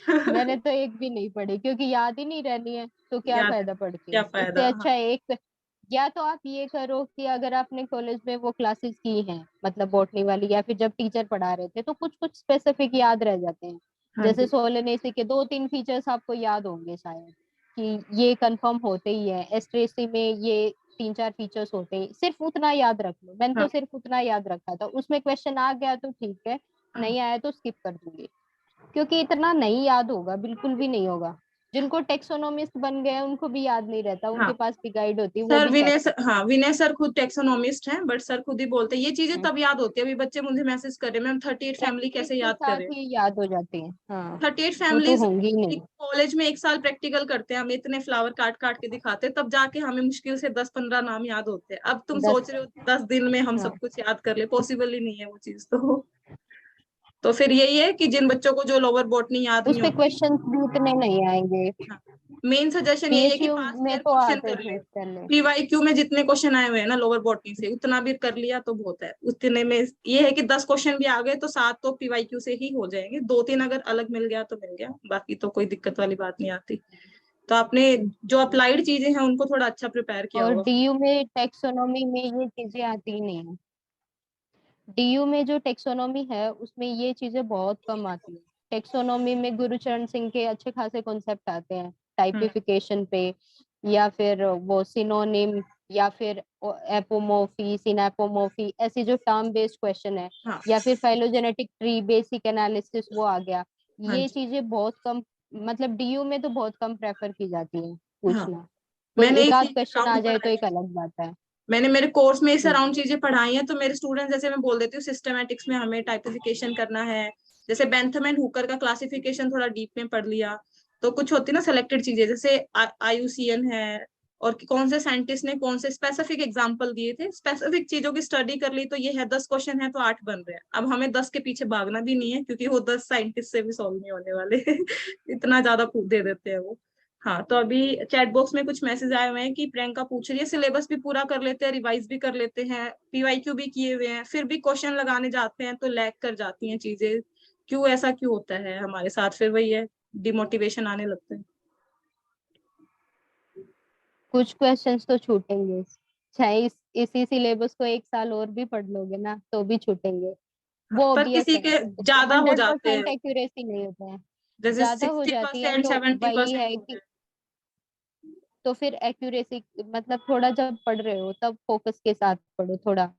मैंने तो एक भी नहीं पढ़ी, क्योंकि याद ही नहीं रहनी है, तो क्या याद है, फायदा पढ़ के। क्या इससे फायदा। हाँ अच्छा एक, या तो आप ये करो कि अगर आपने कॉलेज में वो क्लासेस की हैं, मतलब बॉटनी वाली, या फिर जब टीचर पढ़ा रहे थे, तो कुछ कुछ स्पेसिफिक याद रह जाते हैं। हाँ जैसे जी। सोलेनेसी के 2-3 फीचर्स आपको याद होंगे शायद, कि ये कंफर्म होते ही है, एस्ट्रेसी में ये 3-4 फीचर्स होते हैं, सिर्फ उतना याद रख लो। मैंने तो हाँ सिर्फ उतना याद रखा था, उसमें क्वेश्चन आ गया तो ठीक है, हाँ। नहीं आया तो स्किप कर दूंगी। क्योंकि इतना नहीं याद होगा, बिल्कुल भी नहीं होगा। जिनको टेक्सोनोमिस्ट बन गए हैं उनको भी याद नहीं रहता, हाँ उनके पास भी गाइड होती है, वो सर, भी चेक विनय सर, करते हैं। हाँ विनय सर खुद टेक्सोनोमिस्ट हैं, बट सर खुद ही बोलते हैं ये चीजें हम्म, तब याद होती है। अभी बच्चे मुझे मैसेज कर रहे हैं मैम 38 फैमिली प्रैक्टिस कैसे के याद साथ करें। ही याद हो जाती है। हाँ, 38 वो तो फैमिलीज होंगी ही नहीं। कॉलेज में एक साल प्रैक्टिकल करते हैं, हम इतने फ्लावर काट काट के दिखाते हैं, तब जाके हमें मुश्किल से 10-15 नाम याद होते हैं। अब तुम दस। सोच रहे हो 10 दिन में हम हाँ, सब कुछ याद कर ले, पॉसिबल ही नहीं है वो चीज तो फिर यही है कि जिन बच्चों को जो लोअर बॉटनी याद उस नहीं पे होती, क्वेश्चंस भी उतने नहीं आएंगे। मेन सजेशन यही है कि पीएचयू पास्ट में ईयर तो क्वेश्चन आते कर ले। थे पहले। पीवाईक्यू में जितने क्वेश्चन आए हुए हैं ना लोअर बॉटनी से, उतना भी कर लिया तो बहुत है। उतने में ये है कि 10 क्वेश्चन भी आ गए तो 7 तो पीवाईक्यू से ही हो जाएंगे, 2-3 अगर अलग मिल गया तो मिल गया, बाकी तो कोई दिक्कत वाली बात नहीं आती। तो आपने जो अप्लाइड चीजें हैं उनको थोड़ा अच्छा प्रिपेयर किया और होगा। डीयू में टेक्सोनोमी में ये चीजें आती ही नहीं है। डीयू में जो टेक्सोनोमी है उसमें ये चीजें बहुत कम आती है। टेक्सोनोमी में गुरुचरण सिंह के अच्छे खासे कॉन्सेप्ट आते हैं, हम्म। टाइपिफिकेशन पे, या फिर वो सिनोनिम, या फिर एपोमोफी, सिनेपोमोफी, ऐसी जो टर्म बेस्ड क्वेश्चन है, हाँ या फिर फाइलोजेनेटिक ट्री बेसिक एनालिसिस, वो आ गया। हाँ ये जी। चीजें बहुत कम, मतलब डीयू में तो बहुत कम प्रेफर की जाती है हाँ, पूछना। कोई मैंने एक इसी आध के क्वेश्चन आ अराउंड जाए तो पढ़ाई एक है। अलग बात है। मैंने मेरे कोर्स में इस हम्म। अराउंड चीजें पढ़ाई हैं, तो मेरे स्टूडेंट, जैसे मैं बोल देती हूँ सिस्टमैटिक्स में हमें टाइपिफिकेशन करना है, जैसे बेंथम एंड हुकर का क्लासिफिकेशन थोड़ा डीप में पढ़ लिया। तो कुछ होती है ना सेलेक्टेड चीजें, जैसे आईयूसीएन है, और कौन से साइंटिस्ट ने कौन से स्पेसिफिक एग्जाम्पल दिए थे, स्पेसिफिक चीजों की स्टडी कर ली, तो ये है 10 क्वेश्चन है तो 8 बन रहे हैं। अब हमें 10 के पीछे भागना भी नहीं है, क्योंकि वो 10 साइंटिस्ट से भी सॉल्व नहीं होने वाले। इतना ज्यादा दे देते हैं वो। हाँ, तो अभी चैट बॉक्स में कुछ मैसेज आए हुए हैं कि प्रियंका पूछ रही है सिलेबस भी पूरा कर लेते हैं, रिवाइज भी कर लेते हैं, पीवाईक्यू भी किए हुए हैं, फिर भी क्वेश्चन लगाने जाते हैं तो लैग कर जाती हैं चीजें। क्यों ऐसा क्यों होता है हमारे साथ? फिर वही है, डिमोटिवेशन आने लगता है। कुछ क्वेश्चंस तो छूटेंगे, चाहे इसी सिलेबस को 1 साल और भी पढ़ लोगे ना तो भी छूटेंगे। हाँ, वो पर ऑब्वियस किसी है, के उसमें ज्यादा हो जाते 100% हैं, एक्यूरेसी नहीं होता है। जैसे ज्यादा हो सिक्सटी जाती है परसेंट तो सेवेंटी वही परसेंट है हो कि, गए। तो फिर एक्यूरेसी, मतलब थोड़ा जब पढ़ रहे हो तब फोकस के साथ पढ़ो थोड़ा, या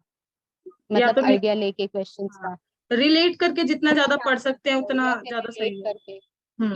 मतलब तो आइडिया लेके क्वेश्चंस हाँ, का। रिलेट करके जितना ज्यादा पढ़ सकते हैं उतना या फिर ज्यादा रिलेट सही है। करके,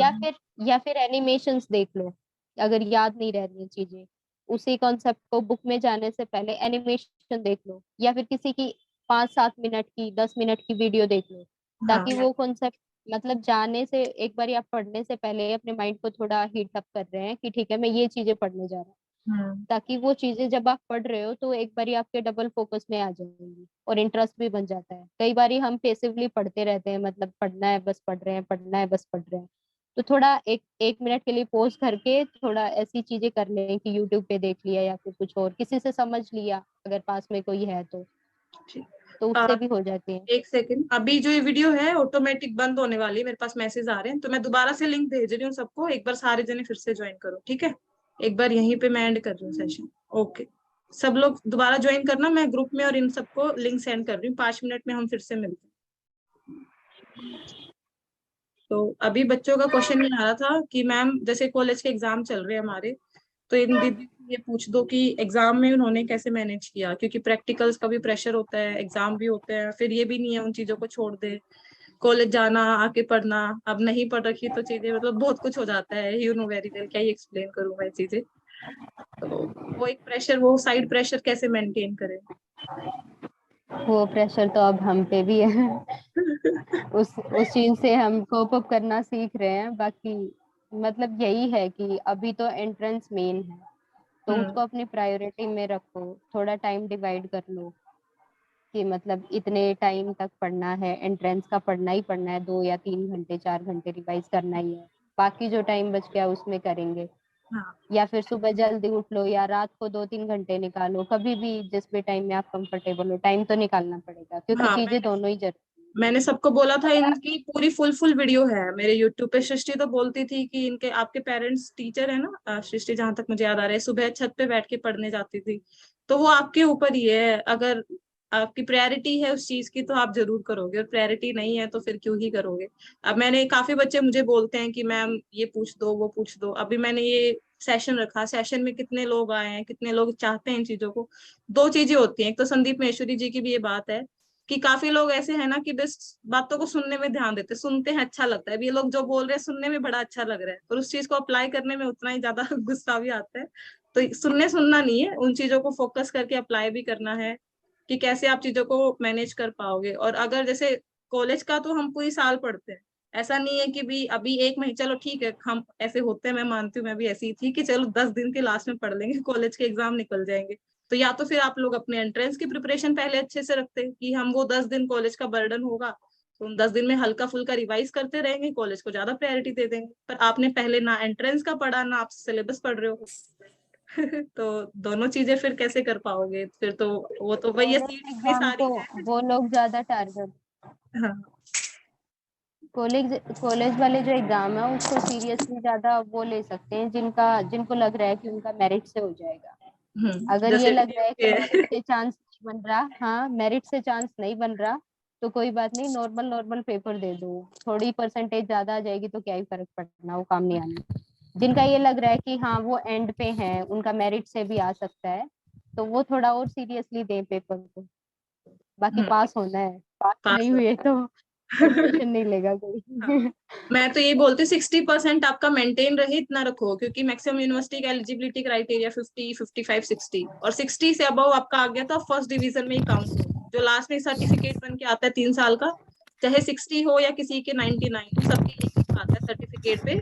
या हम्म। फिर या फिर एनिमेशंस देख लो, अगर याद नहीं रह रही है चीजें। उसी कॉन्सेप्ट को बुक में जाने से पहले एनिमेशन देख लो, या फिर किसी की 5-7 मिनट की 10 मिनट की वीडियो देख लो, हाँ ताकि वो कॉन्सेप्ट मतलब जाने से एक बार आप पढ़ने से पहले अपने माइंड को थोड़ा हीट अप कर रहे हैं कि ठीक है मैं ये चीजें पढ़ने जा रहा हूँ, ताकि वो चीजें जब आप पढ़ रहे हो तो एक बारी आपके डबल फोकस में आ जाएंगी और इंटरेस्ट भी बन जाता है। कई बारी हम पैसिवली पढ़ते रहते हैं, मतलब पढ़ना है बस पढ़ रहे हैं, पढ़ना है बस पढ़ रहे हैं। तो थोड़ा एक एक मिनट के लिए पॉज करके थोड़ा ऐसी चीजें कर लें कि यूट्यूब पे देख लिया या फिर कुछ और किसी से समझ लिया अगर पास में कोई है ठीक। तो उससे भी हो जाती है। एक सेकंड, अभी जो ये वीडियो है ऑटोमेटिक बंद होने वाली है, मेरे पास मैसेज आ रहे हैं, तो मैं दोबारा से लिंक भेज रही हूँ सबको, एक बार सारे जने फिर से ज्वाइन करो, ठीक है। एक बार यहीं पे मैं एंड कर रही हूँ सेशन। ओके, सब लोग दोबारा ज्वाइन करना, मैं ग्रुप में और इन सबको लिंक सेंड कर रही हूँ, 5 मिनट में हम फिर से मिलते हैं। तो अभी बच्चों का क्वेश्चन ये आ रहा था कि मैम जैसे कॉलेज के एग्जाम चल रहे हैं हमारे, तो इन दीदी से ये पूछ दो कि एग्जाम में उन्होंने कैसे मैनेज किया, क्योंकि प्रैक्टिकल्स का भी प्रेशर होता है, एग्जाम भी होते हैं, फिर ये भी नहीं है उन चीजों को छोड़ दे, कॉलेज जाना आके पढ़ना, अब नहीं पढ़ रखी तो चीजें मतलब बहुत कुछ हो जाता है, यू नो वेरी वेल, क्या ही एक्सप्लेन करूं मैं चीजें। तो वो एक प्रेशर, वो साइड प्रेशर कैसे मेंटेन करें। वो प्रेशर तो अब हम पे भी है। उस चीज से हम कोप अप करना सीख रहे हैं। बाकी मतलब यही है कि अभी तो एंट्रेंस मेन है, तो हम्म। उसको अपनी प्रायोरिटी में रखो, थोड़ा टाइम डिवाइड कर लो कि मतलब इतने टाइम तक पढ़ना है, एंट्रेंस का पढ़ना ही पढ़ना है, 2 या 3 घंटे 4 घंटे रिवाइज करना ही है, बाकी जो टाइम बच गया उसमें करेंगे। हाँ या फिर सुबह जल्दी उठ लो या रात को 2-3 घंटे निकालो, कभी भी जिस भी टाइम में आप कंफर्टेबल हो, टाइम तो निकालना पड़ेगा क्योंकि हाँ, चीजें दोनों ही जरूरी मैंने सबको बोला था, इनकी पूरी फुल वीडियो है मेरे यूट्यूब पे। सृष्टि तो बोलती थी कि इनके आपके पेरेंट्स टीचर है ना, सृष्टि जहां तक मुझे याद आ रहा है, सुबह छत पे बैठ के पढ़ने जाती थी। तो वो आपके ऊपर ही है, अगर आपकी प्रायोरिटी है उस चीज की तो आप जरूर करोगे, और प्रायोरिटी नहीं है तो फिर क्यों ही करोगे। अब मैंने काफी बच्चे मुझे बोलते हैं कि मैम ये पूछ दो वो पूछ दो, अभी मैंने ये सेशन रखा, सेशन में कितने लोग आए हैं, कितने लोग चाहते हैं इन चीजों को। दो चीजें होती हैं, एक तो संदीप महेश्वरी जी की भी ये बात है कि काफी लोग ऐसे हैं ना कि बस बातों को सुनने में ध्यान देते, सुनते हैं अच्छा लगता है, अभी ये लोग जो बोल रहे हैं सुनने में बड़ा अच्छा लग रहा है, और उस चीज को अप्लाई करने में उतना ही ज्यादा गुस्सा भी आता है। तो सुनने सुनना नहीं है, उन चीजों को फोकस करके अप्लाई भी करना है कि कैसे आप चीजों को मैनेज कर पाओगे। और अगर जैसे कॉलेज का तो हम पूरी साल पढ़ते हैं, ऐसा नहीं है कि भी अभी एक महीने, चलो ठीक है हम ऐसे होते हैं, मैं मानती हूँ, मैं भी ऐसी ही थी कि चलो 10 दिन के लास्ट में पढ़ लेंगे, कॉलेज के एग्जाम निकल जाएंगे। तो या तो फिर आप लोग अपने एंट्रेंस की प्रिपरेशन पहले अच्छे से रखते हैं कि हम वो 10 दिन कॉलेज का बर्डन होगा, तो उन 10 दिन में हल्का फुल्का रिवाइज करते रहेंगे, कॉलेज को ज्यादा प्रायोरिटी दे देंगे। पर आपने पहले ना एंट्रेंस का पढ़ा, ना आप सिलेबस पढ़ रहे हो। तो दोनों चीजें फिर कैसे कर पाओगे, फिर तो वो तो वही है, कॉलेज सीट इतनी एग्जाम सारी को है। वो लोग ज्यादा टारगेट, हाँ। कॉलेज कॉलेज वाले जो एग्जाम है उसको सीरियसली ज्यादा वो ले सकते हैं जिनका जिनको लग रहा है कि उनका मेरिट से हो जाएगा। अगर ये जैसे लग रहा है कि के मेरिट से चांस नहीं बन रहा, हाँ मेरिट से चांस नहीं बन रहा, तो कोई बात नहीं, नॉर्मल नॉर्मल पेपर दे दो, थोड़ी परसेंटेज ज्यादा आ जाएगी तो क्या ही फर्क पड़ना, वो काम नहीं आना। जिनका ये लग रहा है कि हाँ वो एंड पे है, उनका मेरिट से भी आ सकता है, तो वो थोड़ा और सीरियसली दें पेपर को। बाकी पास होना है, पास पास नहीं हो। हुए तो एडमिशन नहीं लेगा हाँ, कोई। मैं तो यही बोलती हूँ 60% आपका मेंटेन रहे, इतना रखो, क्योंकि मैक्सिमम यूनिवर्सिटी का एलिजिबिलिटी क्राइटेरिया 50, 55, 60, और 60 से अबव आपका आ गया तो आप फर्स्ट डिवीजन में ही काउंट हो। जो लास्ट में सर्टिफिकेट बन के आता है 3 साल का, चाहे 60 हो या किसी के 99 हो, सबके एक ही आता है सर्टिफिकेट पे,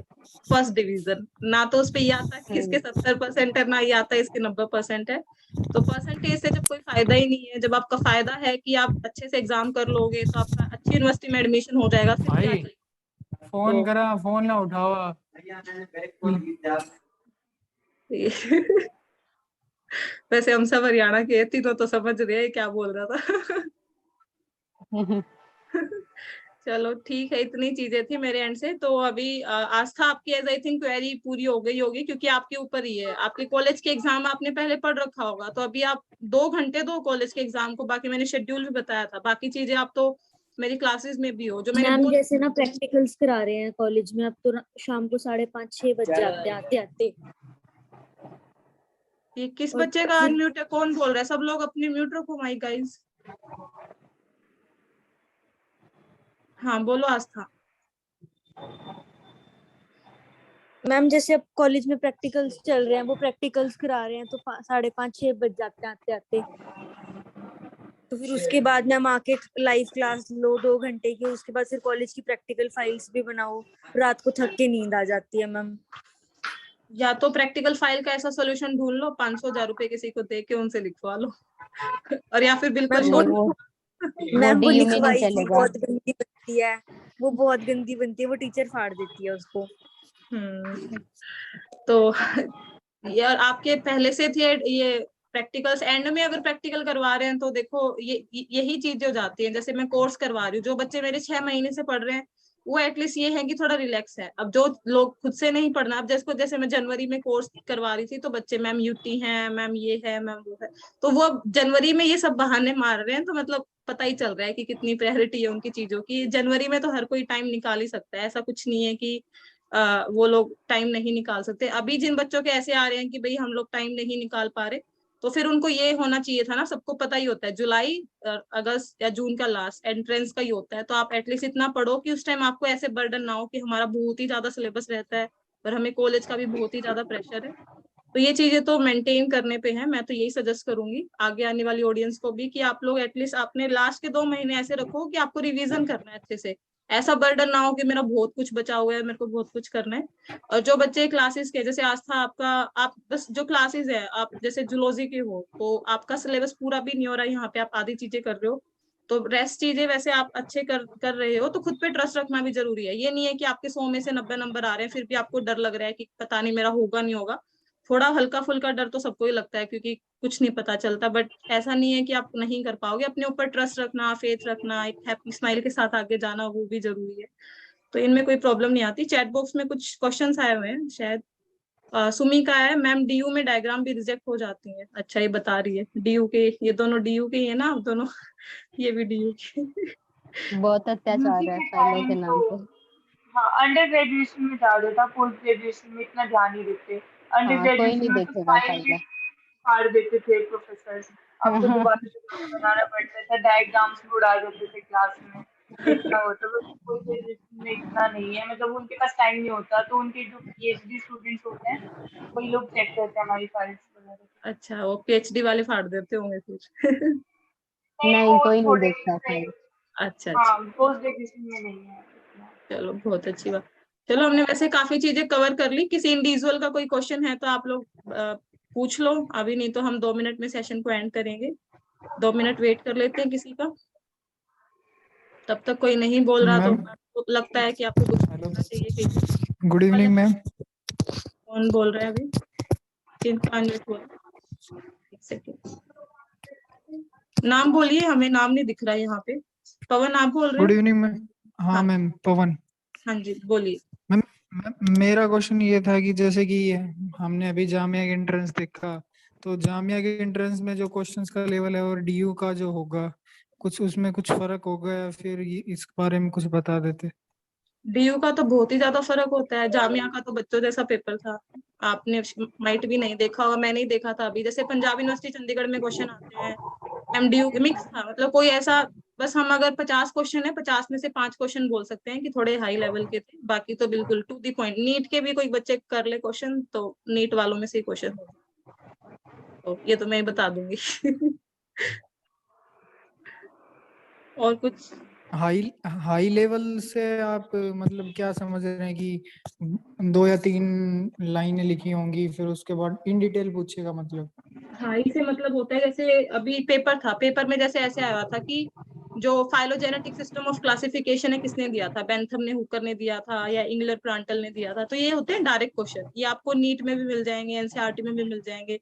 फर्स्ट डिवीजन। ना तो उस पे ये आता है कि इसके 70% है, ना ये आता है इसके 90% है। तो परसेंटेज से जब कोई फायदा ही नहीं है, जब आपका फायदा है कि आप अच्छे से एग्जाम कर लोगे तो आपका अच्छी यूनिवर्सिटी में एडमिशन हो जाएगा, फिर क्या भाई चाहिए। फोन तो करा, फोन ना उठावा। वैसे हम सब हरियाणा के हैं, तीनों तो समझ रहे हैं क्या बोल रहा था। चलो ठीक है, इतनी चीजें थी मेरे एंड से। तो अभी आस्था आपकी एज आई थिंक क्वेरी पूरी हो गई होगी, क्योंकि आपके ऊपर ही है, आपके कॉलेज के एग्जाम आपने पहले पढ़ रखा होगा, तो अभी आप 2 घंटे दो कॉलेज के एग्जाम को, बाकी मैंने शेड्यूल भी बताया था, बाकी चीजें आप तो मेरी क्लासेस में भी हो, जो मैंने मैम बोल। जैसे ना प्रैक्टिकल्स करा रहे हैं कॉलेज में, अब तो शाम को 5:30-6 बज जाते हैं आते आते। ये किस और बच्चे का फिर अनम्यूट है, कौन बोल रहा है, सब लोग अपनी म्यूट रखो माइक गाइस। हाँ बोलो आस्था। मैम जैसे अब कॉलेज में प्रैक्टिकल्स चल रहे हैं, वो प्रैक्टिकल्स करा रहे हैं तो 5:30-6 बज जाते हैं आते आते। तो फिर उसके बाद मैम आके लाइव क्लास लो 2 घंटे की, उसके बाद फिर कॉलेज की प्रैक्टिकल फाइल्स भी बनाओ, रात को थक के नींद आ जाती है मैम। या तो प्रैक्टिकल फाइल का ऐसा सोल्यूशन ढूंढ लो, 500-1000 रुपए किसी को दे के उनसे लिखवा लो और या फिर बिल्कुल मैम नहीं, छोड़ वो मैम वो DU में नहीं लिखवाई थी, चलेगा। बहुत गंदी बनती है, वो बहुत गंदी बनती है, वो टीचर फाड़ देती है उसको। तो यार आपके पहले से थे ये प्रैक्टिकल्स, एंड में अगर प्रैक्टिकल करवा रहे हैं तो देखो यही चीज हो जाती है। जैसे मैं कोर्स करवा रही हूँ, जो बच्चे मेरे 6 महीने से पढ़ रहे हैं वो एटलीस्ट ये है कि थोड़ा रिलैक्स है। अब जो लोग खुद से नहीं पढ़ना, अब जैसे मैं जनवरी में कोर्स करवा रही थी तो बच्चे मैम यूटी है, मैम ये है, मैम वो है, तो वो जनवरी में ये सब बहाने मार रहे हैं। तो मतलब पता ही चल रहा है कि कितनी प्रायोरिटी है उनकी चीजों की। जनवरी में तो हर कोई टाइम निकाल ही सकता है, ऐसा कुछ नहीं है कि वो लोग टाइम नहीं निकाल सकते। अभी जिन बच्चों के ऐसे आ रहे हैं कि भाई हम लोग टाइम नहीं निकाल पा रहे, तो फिर उनको ये होना चाहिए था ना, सबको पता ही होता है जुलाई अगस्त या जून का लास्ट एंट्रेंस का ही होता है, तो आप एटलीस्ट इतना पढ़ो कि उस टाइम आपको ऐसे बर्डन ना हो कि हमारा बहुत ही ज्यादा सिलेबस रहता है और हमें कॉलेज का भी बहुत ही ज्यादा प्रेशर है। तो ये चीजें तो मेंटेन करने पे है। मैं तो यही सजेस्ट करूंगी आगे आने वाली ऑडियंस को भी कि आप लोग एटलीस्ट अपने लास्ट के 2 महीने ऐसे रखो कि आपको रिवीजन करना है अच्छे से। ऐसा बर्डन ना हो कि मेरा बहुत कुछ बचा हुआ है, मेरे को बहुत कुछ करना है। और जो बच्चे क्लासेस के, जैसे आज था आपका, आप बस जो क्लासेस है, आप जैसे जूलॉजी के हो तो आपका सिलेबस पूरा भी नहीं हो रहा है, यहाँ पे आप आधी चीजें कर रहे हो, तो रेस्ट चीजें वैसे आप अच्छे कर रहे हो, तो खुद पे ट्रस्ट रखना भी जरूरी है। ये नहीं है कि आपके 100 में से 90 नंबर आ रहे हैं फिर भी आपको डर लग रहा है कि पता नहीं मेरा होगा नहीं होगा। थोड़ा हल्का फुल्का डर तो सबको ही लगता है क्योंकि कुछ नहीं पता चलता, बट ऐसा नहीं है कि आप नहीं कर पाओगे। अपने ऊपर ट्रस्ट रखना, फेथ रखना, एक हैप्पी स्माइल के साथ आगे जाना, वो भी जरूरी है। तो इनमें कोई प्रॉब्लम नहीं आती। चैट बॉक्स में कुछ क्वेश्चंस आए हुए हैं शायद। सुमी का है, मैम डीयू में डायग्राम भी रिजेक्ट हो जाती है। अच्छा, ये बता रही है डीयू के, ये दोनों डीयू के ही है ना दोनों ये भी डीयू के बहुत अत्याचार यूजी है के फाइलों के टाइम तो नाम पे। हाँ अंडर ग्रेजुएशन में ज्यादा था, पोस्ट ग्रेजुएशन में इतना ध्यान नहीं देते। अंडर हाँ, कोई नहीं ग्रेजुएशन में तो देखेगा फाइल भी फाइलें। फाड़ देते थे प्रोफेसर, आपको दोबारा से कुछ बनाना पड़ता था, डायग्राम्स भी उड़ा देते थे क्लास में। इतना होता है, पोस्ट ग्रेजुएशन में इतना नहीं है, मतलब उनके पास टाइम नहीं होता, तो उनके जो पीएचडी स्टूडेंट्स होते हैं वही लोग चेक करते हैं हमारी फाइल्स वगैरह। अच्छा, वो पीएचडी वाले फाड़ देते होंगे फिर नहीं नहीं, वो कोई नहीं थोड़े देखता फाइल। अच्छा अच्छा, हाँ पोस्ट ग्रेजुएशन में नहीं है इतना। चलो बहुत अच्छी बात। चलो हमने वैसे काफी चीजें कवर कर ली। किसी इंडिविजुअल का कोई क्वेश्चन है तो आप लोग पूछ लो अभी, नहीं तो हम 2 मिनट में सेशन को एंड करेंगे। 2 मिनट वेट कर लेते हैं किसी का। तब तक कोई नहीं बोल रहा तो मैम लगता है कि आपको कुछ हेलो, पूछना चाहिए कहीं। Good evening ma'am. कौन बोल रहा है अभी? 5 मिनट हुआ, एक सेकेंड। नाम बोलिए, हमें नाम नहीं दिख रहा है यहाँ पे। पवन आप बोल रहे गुड हो? Evening ma'am. हाँ हाँ मैम, पवन। हाँ जी बोलिए। मैम मेरा क्वेश्चन ये था कि जैसे कि हमने अभी जामिया के एंट्रेंस देखा, तो जामिया के एंट्रेंस में जो क्वेश्चंस का लेवल है और डीयू का जो होगा, कुछ उसमें कुछ फर्क होगा या फिर इस बारे में कुछ बता देते। डीयू का तो बहुत ही ज्यादा फर्क होता है, जामिया का तो बच्चों जैसा पेपर था। आपने माइट भी नहीं देखा होगा, मैंने ही देखा था अभी। जैसे पंजाब यूनिवर्सिटी चंडीगढ़ में क्वेश्चन आते हैं, एमडीयू मिक्स था, मतलब कोई ऐसा, बस हम अगर 50 क्वेश्चन है 50 में से 5 क्वेश्चन बोल सकते हैं कि थोड़े हाई लेवल के थे, बाकी तो बिल्कुल टू दी पॉइंट। नीट के भी कोई बच्चे कर ले क्वेश्चन तो नीट वालों में से ही क्वेश्चन होगा, तो ये तो मैं बता दूंगी और कुछ? हाई हाई लेवल से आप मतलब क्या समझ रहे हैं कि 2 या 3 लाइनें लिखी होंगी फिर उसके बाद इन डिटेल पूछेगा मतलब। हाई से मतलब होता है जैसे अभी पेपर था, पेपर में जैसे ऐसे आया था कि जो फाइलोजेनेटिक सिस्टम ऑफ क्लासिफिकेशन है किसने दिया था, बेंथम ने, हुकर ने दिया था या इंगलर प्रांटल ने दिया था। तो ये होते हैं डायरेक्ट क्वेश्चन, ये आपको नीट में भी मिल जाएंगे, एनसीईआरटी में भी मिल जाएंगे।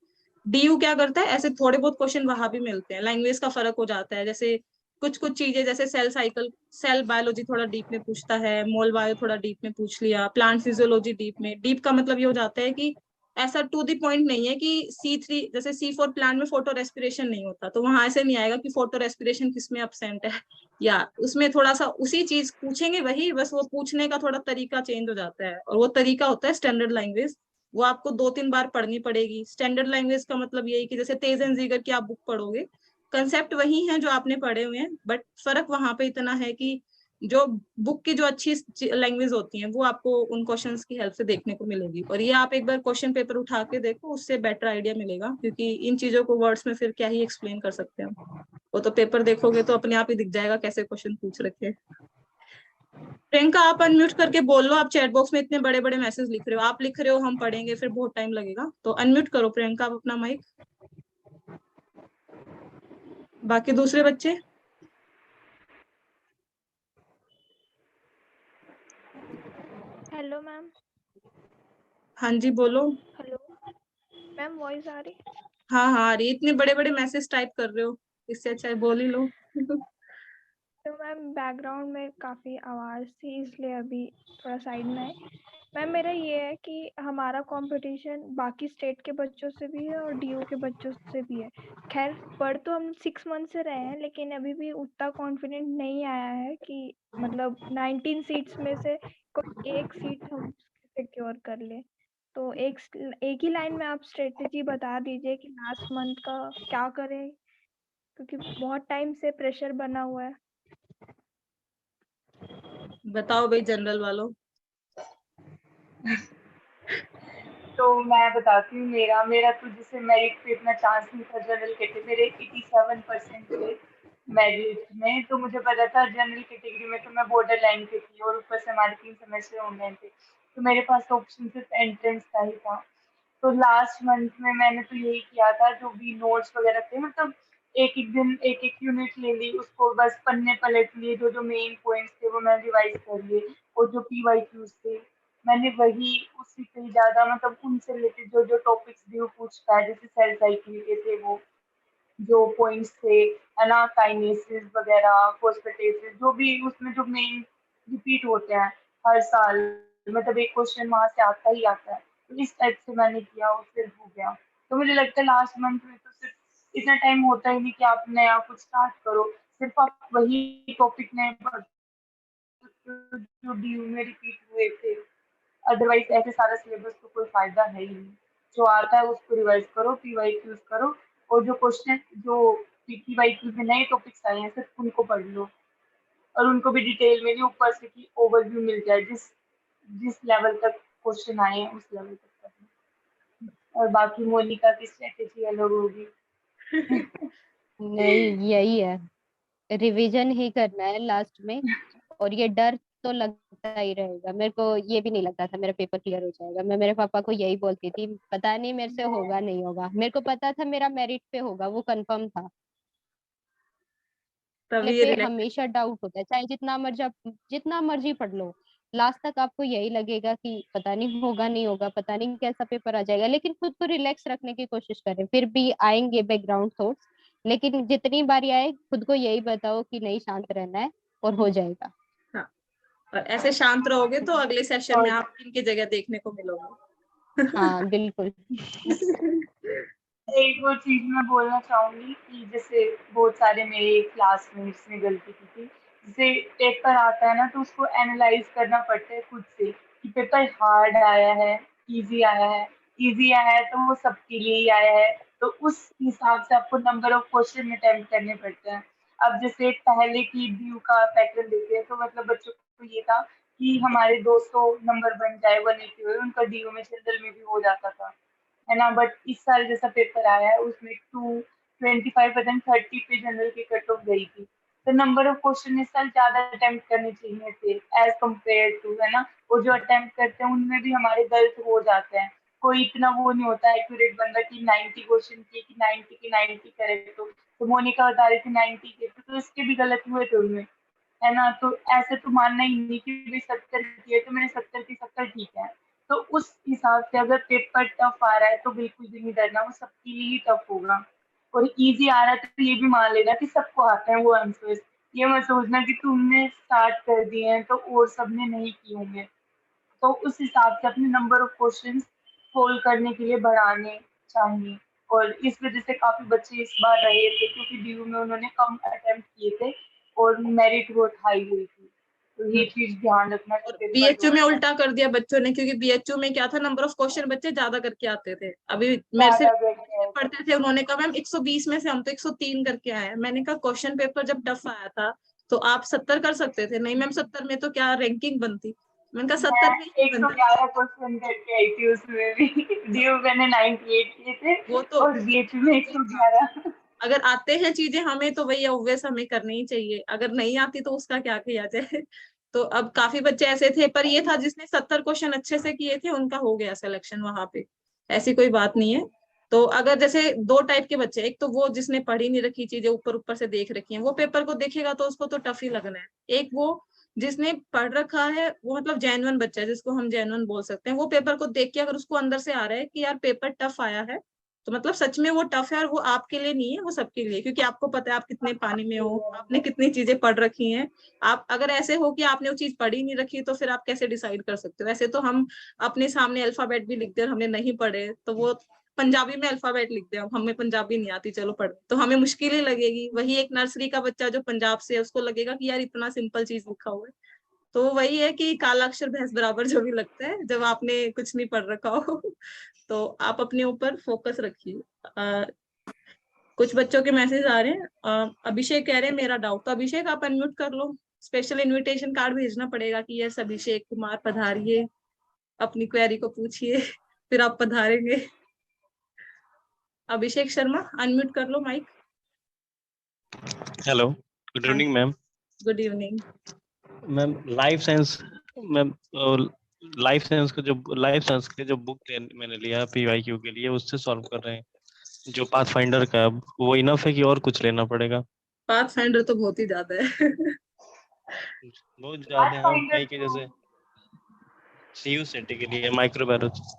डीयू क्या करता है, ऐसे थोड़े बहुत क्वेश्चन वहां भी मिलते हैं, लैंग्वेज का फर्क हो जाता है। जैसे कुछ कुछ चीजें जैसे सेल साइकिल, सेल बायोलॉजी थोड़ा डीप में पूछता है, मोल बायो थोड़ा डीप में पूछ लिया, प्लांट फिजियोलॉजी डीप में। डीप का मतलब ये हो जाता है कि ऐसा टू दी पॉइंट नहीं है कि C3 जैसे C4 प्लांट में फोटो रेस्पिरेशन नहीं होता, तो वहां ऐसे नहीं आएगा कि फोटो रेस्पिरेशन किसमें अपसेंट है या उसमें थोड़ा सा उसी चीज पूछेंगे वही, बस वो पूछने का थोड़ा तरीका चेंज हो जाता है, और वो तरीका होता है स्टैंडर्ड लैंग्वेज। वो आपको 2-3 बार पढ़नी पड़ेगी। स्टैंडर्ड लैंग्वेज का मतलब यही कि जैसे तेज एंड जीगर की आप बुक पढ़ोगे, कंसेप्ट वही है जो आपने पढ़े हुए हैं, बट फर्क वहां पे इतना है कि जो बुक की जो अच्छी लैंग्वेज होती है वो आपको उन क्वेश्चंस की हेल्प से देखने को मिलेगी। और ये आप एक बार क्वेश्चन पेपर उठा के देखो, उससे बेटर आइडिया मिलेगा, क्योंकि इन चीजों को वर्ड्स में फिर क्या ही एक्सप्लेन कर सकते हैं हम। वो तो पेपर देखोगे तो अपने आप ही दिख जाएगा कैसे क्वेश्चन पूछ रखे। प्रियंका आप अनम्यूट करके बोल लो, आप चैट बॉक्स में इतने बड़े बड़े मैसेज लिख रहे हो, आप लिख रहे हो हम पढ़ेंगे फिर बहुत टाइम लगेगा, तो अनम्यूट करो प्रियंका आप अपना माइक। बाकी दूसरे बच्चे? Hello ma'am. हाँ जी बोलो। हेलो मैम, वॉइस आ रही? हाँ हाँ, अरे इतने बड़े बड़े मैसेज टाइप कर रहे हो, इससे अच्छा है बोल ही लो। तो मैम बैकग्राउंड में काफ़ी आवाज़ थी इसलिए अभी थोड़ा साइड में है। मैम मेरा ये है कि हमारा कंपटीशन बाकी स्टेट के बच्चों से भी है और डीयू के बच्चों से भी है। खैर पढ़ तो हम 6 मंथ से रहे हैं, लेकिन अभी भी उतना कॉन्फिडेंट नहीं आया है कि मतलब 19 सीट्स में से कोई एक सीट हम सिक्योर कर ले। तो एक ही लाइन में आप स्ट्रेटेजी बता दीजिए कि लास्ट मंथ का क्या करें, क्योंकि बहुत टाइम से प्रेशर बना हुआ है। बताओ भाई जनरल वालों। तो मैं बताती हूँ, मेरा मेरा तो जैसे मेरिट पे इतना चांस नहीं था जनरल कैटेगरी, मेरे 87% थे मेरिट में, तो मुझे पता था जनरल कैटेगरी में तो मैं बॉर्डर लाइन पे थी और ऊपर से हमारे 3 सेमेस्टर ऑनलाइन थे, तो मेरे पास तो ऑप्शन सिर्फ एंट्रेंस का ही था। तो लास्ट मंथ में मैंने तो यही किया था, जो भी नोट्स वगैरह थे मतलब एक एक दिन एक एक यूनिट ले ली, उसको बस पन्ने पलट लिए, जो जो मेन पॉइंट्स थे वो मैंने रिवाइज कर लिए, और जो PYQs थे मैंने वही उसी से ही ज्यादा मतलब उनसे रिलेटेड जो जो टॉपिक्स भी वो पूछता है, जैसे सेल साइकिल के थे वो जो पॉइंट्स थे, है ना, काइनेसिस वगैरह, फोस्फेटेसिस, जो भी उसमें जो मेन रिपीट होते हैं हर साल, मतलब एक क्वेश्चन वहां से आता ही आता है, तो इस टाइप से मैंने किया और फिर हो गया। तो मुझे लगता है लास्ट मंथ में तो सिर्फ इतना टाइम होता ही नहीं कि आप नया कुछ स्टार्ट करो, सिर्फ आप वही टॉपिक नए जो DU में रिपीट हुए थे, अदरवाइज ऐसे सारा सिलेबस तो कोई फायदा है ही नहीं। जो आता है उसको रिवाइज करो, PYQs करो, और जो क्वेश्चन जो PYQs में नए टॉपिक्स आए हैं सिर्फ उनको पढ़ लो, और उनको भी डिटेल में नहीं, ऊपर से की ओवरव्यू मिल जाए, जिस जिस लेवल तक क्वेश्चन आए हैं उस लेवल तक पढ़ना। और बाकी मोनिका की स्ट्रेटेजी अलग होगी। नहीं यही है, रिवीजन ही करना है लास्ट में। और ये डर तो लगता ही रहेगा, मेरे को ये भी नहीं लगता था मेरा पेपर क्लियर हो जाएगा। मैं मेरे पापा को यही बोलती थी, पता नहीं मेरे से होगा नहीं होगा। मेरे को पता था मेरा मेरिट पे होगा, वो कंफर्म था। तभी ये पे रिलैक्स। हमेशा डाउट होता है, चाहे जितना मर्जी पढ़ लो, लास्ट तक आपको यही लगेगा कि पता नहीं होगा नहीं होगा, पता नहीं कैसा पेपर आ जाएगा। लेकिन खुद को रिलैक्स रखने की कोशिश करें, फिर भी आएंगे बैकग्राउंड थॉट्स, लेकिन जितनी बारी आए खुद को यही बताओ कि नहीं, शांत रहना है और हो जाएगा। हाँ, और ऐसे शांत रहोगे तो अगले सेशन में और आप इनकी जगह देखने को मिलोगे। हाँ बिल्कुल। एक वो चीज मैं बोलना चाहूंगी कि जैसे बहुत सारे मेरे क्लासमेट्स ने गलती की थी, जैसे पेपर आता है ना तो उसको एनालाइज करना पड़ता है खुद से कि पेपर हार्ड आया है, इजी आया है। इजी आया है तो वो सबके लिए ही आया है, तो उस हिसाब से आपको नंबर ऑफ क्वेश्चन अटेम्प्ट करने पड़ते हैं। अब जैसे पहले की ड्यू का पैटर्न देखते हैं तो मतलब बच्चों को ये था कि हमारे 200 नंबर बन जाए, 180 हुए, उनका DU में जनरल में भी हो जाता था, है ना। बट इस साल जैसा पेपर आया है उसमें 225% 30 पे जनरल की कट ऑफ गई थी, तो नंबर ऑफ क्वेश्चन इस साल ज्यादा अटेम्प्ट करने चाहिए थे एज कम्पेयर टू, है ना। वो जो अटेम्प्ट करते हैं उनमें भी हमारे गलत हो जाते हैं, कोई इतना वो नहीं होता एक्यूरेट बंदा कि 90 क्वेश्चन किए कि 90 की 90 करेक्ट हो। तो मोनिका बता रही थी 90 के, तो इसके भी गलत हुए थे उनमें, है ना। तो ऐसे तो मानना ही नहीं कि भाई 70 किए तो मैंने 70 की 70 ठीक है। तो उस हिसाब से अगर पेपर टफ आ रहा है तो बिल्कुल भी नहीं डरना, वो सबके लिए ही टफ होगा। और इजी आ रहा है तो ये भी मान लेना कि सबको आते हैं वो आंसर्स, ये मत सोचना कि तुमने स्टार्ट कर दिए हैं तो और सबने नहीं किए होंगे। तो उस हिसाब से अपने नंबर ऑफ क्वेश्चंस सोल्व करने के लिए बढ़ाने चाहिए। और इस वजह से काफी बच्चे इस बार रहे थे क्योंकि DU में उन्होंने कम अटेम्प्ट किए थे और मेरिट बहुत हाई हुई थी, तो ये चीज ध्यान रखना कि और पेपर BHU जो में है उल्टा कर दिया बच्चों ने, क्योंकि BHU में क्या था, नंबर ऑफ क्वेश्चन बच्चे ज्यादा करके आते थे। अभी मेरे से ज्यादा करके आए थे। पढ़ते थे, उन्होंने कहा मैम 120 में से हम तो 103 करके आए हैं। मैंने कहा क्वेश्चन पेपर जब टफ आया था तो आप 70 कर सकते थे। नहीं मैम 70 में तो क्या रैंकिंग बनती, मैंने कहा 70 में ही बनती। 111 क्वेश्चन करके आई थी उसमें भी। डीयू मैंने 98 किए थे वो तो और बीएचयू में 111। अगर आते हैं चीजें हमें तो वही ऑब्वियस हमें करनी ही चाहिए, अगर नहीं आती तो उसका क्या किया जाए। तो अब काफी बच्चे ऐसे थे, पर ये था जिसने 70 क्वेश्चन अच्छे से किए थे उनका हो गया सिलेक्शन वहां पे, ऐसी कोई बात नहीं है। तो अगर जैसे दो टाइप के बच्चे, एक तो वो जिसने पढ़ी नहीं रखी चीजें ऊपर ऊपर से देख रखी हैं, वो पेपर को देखेगा तो उसको तो टफ ही लगना है। एक वो जिसने पढ़ रखा है, वो मतलब जेन्युइन बच्चा है जिसको हम जेन्युइन बोल सकते हैं, वो पेपर को देख के अगर उसको अंदर से आ रहा है कि यार पेपर टफ आया है, तो मतलब सच में वो टफ है और वो आपके लिए नहीं है, वो सबके लिए, क्योंकि आपको पता है आप कितने पानी में हो, आपने कितनी चीजें पढ़ रखी हैं। आप अगर ऐसे हो कि आपने वो चीज पढ़ी नहीं रखी, तो फिर आप कैसे डिसाइड कर सकते हो। ऐसे तो हम अपने सामने अल्फाबेट भी लिखते हैं, हमने नहीं पढ़े तो वो पंजाबी में अल्फाबेट लिखते हैं, हमें पंजाबी नहीं आती चलो पढ़, तो हमें मुश्किल ही लगेगी। वही एक नर्सरी का बच्चा जो पंजाब से है, उसको लगेगा कि यार इतना सिंपल चीज लिखा हुआ है। तो वही है कि काला अक्षर भैंस बराबर जो भी लगता है जब आपने कुछ नहीं पढ़ रखा हो। तो आप अपने ऊपर फोकस रखिए। कुछ बच्चों के मैसेज आ रहे हैं। अभिषेक कह रहे हैं मेरा डाउट, तो अभिषेक आप अनम्यूट कर लो, स्पेशल इनविटेशन कार्ड भेजना पड़ेगा कि यस अभिषेक कुमार पधारिए, अपनी क्वेरी को पूछिए, फिर आप पधारेंगे। अभिषेक शर्मा अनम्यूट कर लो mic. Hello, good evening ma'am. Good evening ma'am life science, ma'am life science के जो बुक मैंने लिया पीवाईक्यू के लिए, उससे सॉल्व कर रहे हैं। जो पाथफाइंडर का है, वो इनफ है कि और कुछ लेना पड़ेगा? पाथ फाइंडर तो बहुत ही ज्यादा है। बहुत ज्यादा है Pathfinder कहीं के, जैसे सीयू सेट के लिए माइक्रोबायोलॉजी।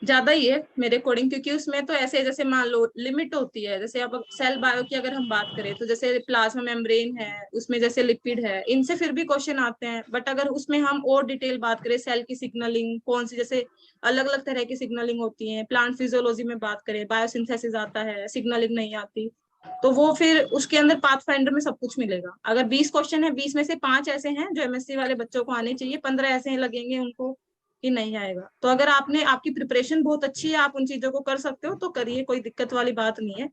ज्यादा ही है मेरे अकॉर्डिंग, क्योंकि उसमें तो ऐसे जैसे मान लो लिमिट होती है, जैसे अब सेल बायो की अगर हम बात करें तो जैसे प्लाज्मा मेम्ब्रेन है, उसमें जैसे लिपिड है, इनसे फिर भी क्वेश्चन आते हैं। बट अगर उसमें हम और डिटेल बात करें, सेल की सिग्नलिंग कौन सी, जैसे अलग अलग तरह की सिग्नलिंग होती है, प्लांट फिजियोलॉजी में बात करें बायोसिंथेसिस आता है, सिग्नलिंग नहीं आती, तो वो फिर उसके अंदर पाथ फाइंडर में सब कुछ मिलेगा। अगर 20 क्वेश्चन है, 20 में से 5 ऐसे हैं जो एमएससी वाले बच्चों को आने चाहिए, 15 ऐसे हैं लगेंगे उनको कि नहीं आएगा। तो अगर आपने आपकी प्रिपरेशन बहुत अच्छी है, आप उन चीजों को कर सकते हो तो करिए, कोई दिक्कत वाली बात नहीं है।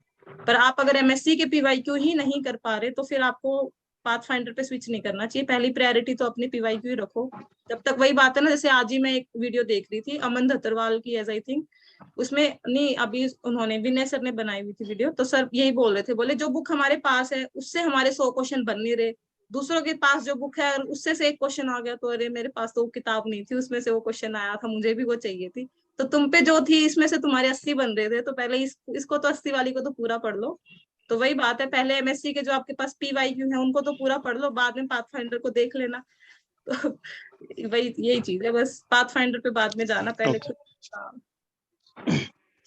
पर आप अगर एमएससी के पीवाईक्यू ही नहीं कर पा रहे, तो फिर आपको पाथ फाइंडर पे स्विच नहीं करना चाहिए। पहली प्रायोरिटी तो अपनी पीवाईक्यू ही रखो। जब तक वही बात है ना, जैसे आज ही मैं एक वीडियो देख रही थी अमन धतरवाल की, एज आई थिंक, उसमें नहीं अभी उन्होंने विनय सर ने बनाई हुई थी वीडियो, तो सर यही बोल रहे थे, बोले जो बुक हमारे पास है उससे हमारे 100 क्वेश्चन बन नहीं रहे, दूसरों के पास जो बुक है और उससे से एक क्वेश्चन आ गया तो अरे मेरे पास तो वो किताब नहीं थी, उसमें से वो क्वेश्चन आया था, मुझे भी वो चाहिए थी। तो तुम पे जो थी इसमें से तुम्हारे 80 बन रहे थे, तो पहले इसको तो 80 वाली को तो पूरा पढ़ लो। तो वही बात है, पहले एमएससी के जो आपके पास पीवाईक्यू है उनको तो पूरा पढ़ लो, बाद में पाथ फाइंडर को देख लेना। तो वही यही चीज है, बस पाथ फाइंडर पे बाद में जाना, पहले खुद।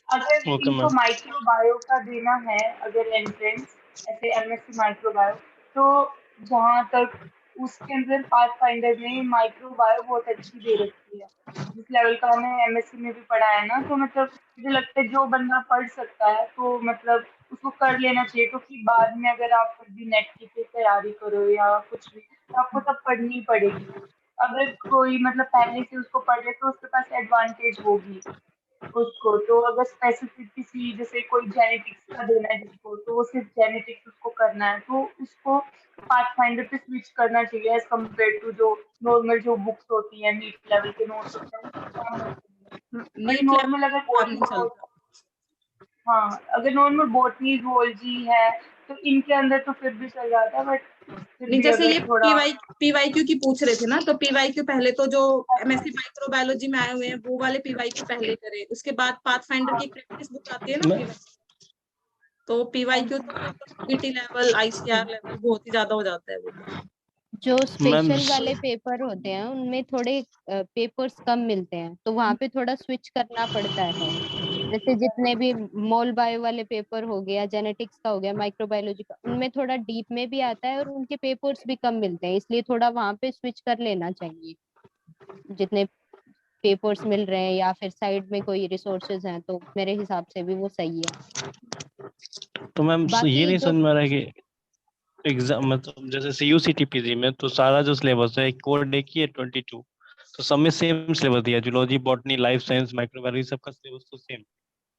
अगर ओके इनको मैम। माइक्रोबायो का देना है, अगर एंट्रेंस ऐसे एमएससी माइक्रोबायो, तो जहाँ तक उसके अंदर पाथ फाइंडर में माइक्रोबायो बहुत अच्छी दे रखी है, जिस लेवल का हमें एमएससी में भी पढ़ा है ना, तो मतलब मुझे लगता है जो बंदा पढ़ सकता है तो मतलब उसको कर लेना चाहिए, क्योंकि बाद में अगर आप भी नेट की तैयारी करो या कुछ भी, तो आपको तब पढ़नी पड़ेगी। अगर कोई मतलब पहले से उसको पढ़ ले तो उसके पास एडवांटेज होगी उसको। तो अगर स्पेसिफिक किसी जैसे कोई जेनेटिक्स का देना है जिसको, तो वो सिर्फ जेनेटिक्स उसको करना है, तो उसको पाथफाइंडर पे स्विच करना चाहिए एज कम्पेयर टू जो नॉर्मल जो बुक्स होती हैं, नीट लेवल के नोट्स होते हैं उसको काम होती है। बट नीट नॉर्मल अगर लेवल काम नहीं बॉटनी, चलता। हाँ अगर नॉर्मल बॉटनी जूलॉजी है तो इनके अंदर तो फिर भी चल जाता है, बट फिर नहीं भी जैसे ये अगर थोड़ा पीवाईक्यू की पूछ रहे थे ना, तो पीवाईक्यू पहले तो जो एमएससी माइक्रोबायोलॉजी में आए हुए हैं वो वाले पीवाईक्यू पहले करे, उसके बाद पाथफाइंडर की एक प्रैक्टिस बुक आती है ना मैं पीवाईक्यू, तो पीवाईक्यू तो पीटी लेवल आईसीआर लेवल बहुत ही ज्यादा हो जाता है वो। जो मैम स्पेशल वाले पेपर होते हैं उनमें थोड़े पेपर्स कम मिलते हैं, तो वहां पे थोड़ा स्विच करना पड़ता है। जैसे जितने भी मोल बायो वाले पेपर हो गया, जेनेटिक्स का हो गया, माइक्रोबायोलॉजी का, उनमें थोड़ा डीप में भी आता है और उनके पेपर्स भी कम मिलते हैं, इसलिए थोड़ा वहां पे स्विच कर लेना चाहिए। जितने पेपर्स मिल रहे हैं या फिर साइड में कोई रिसोर्सेज हैं, तो मेरे हिसाब से भी वो सही है। तो मैम ये बाकी नहीं जो समझ में आ रहा है कि एग्जाम मतलब जैसे सीयूसीटीपीजी में तो सारा जो सिलेबस है कोड एक ही है 22, तो सब में सेम सिलेबस दिया, zoology botany life science microbiology सबका सिलेबस तो सेम।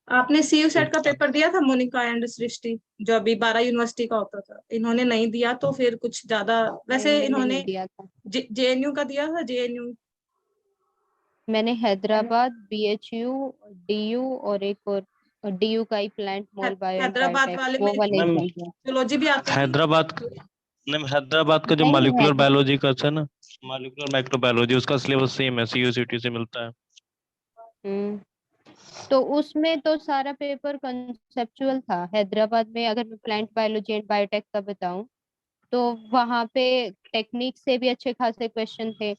आपने सीयू सेट का पेपर दिया था मोनिका एंड सृष्टि, जो अभी 12 यूनिवर्सिटी का होता था? इन्होंने नहीं दिया तो फिर कुछ ज्यादा, वैसे मैंने इन्होंने नहीं दिया था। जेएनयू का दिया था, जेएनयू। मैंने हैदराबाद, बीएचयू, डीयू और एक और डीयू का ही plant mol bio and Hyderabad biotech, वाले वो में वाला मैम एग्जाम दिया। जूलॉजी भी आती थी। हैदराबाद हैदराबाद का जो नहीं मॉलिक्यूलर है। बायोलॉजी का है ना, मॉलिक्यूलर माइक्रोबायोलॉजी, उसका सिलेबस सेम है, सीयूसीटी से मिलता है। तो उसमें तो सारा पेपर कंसेप्चुअल था। हैदराबाद में अगर मैं प्लांट बायोलॉजी एंड बायोटेक का बताऊं तो वहां पे टेक्निक से भी अच्छे खासे क्वेश्चन थे।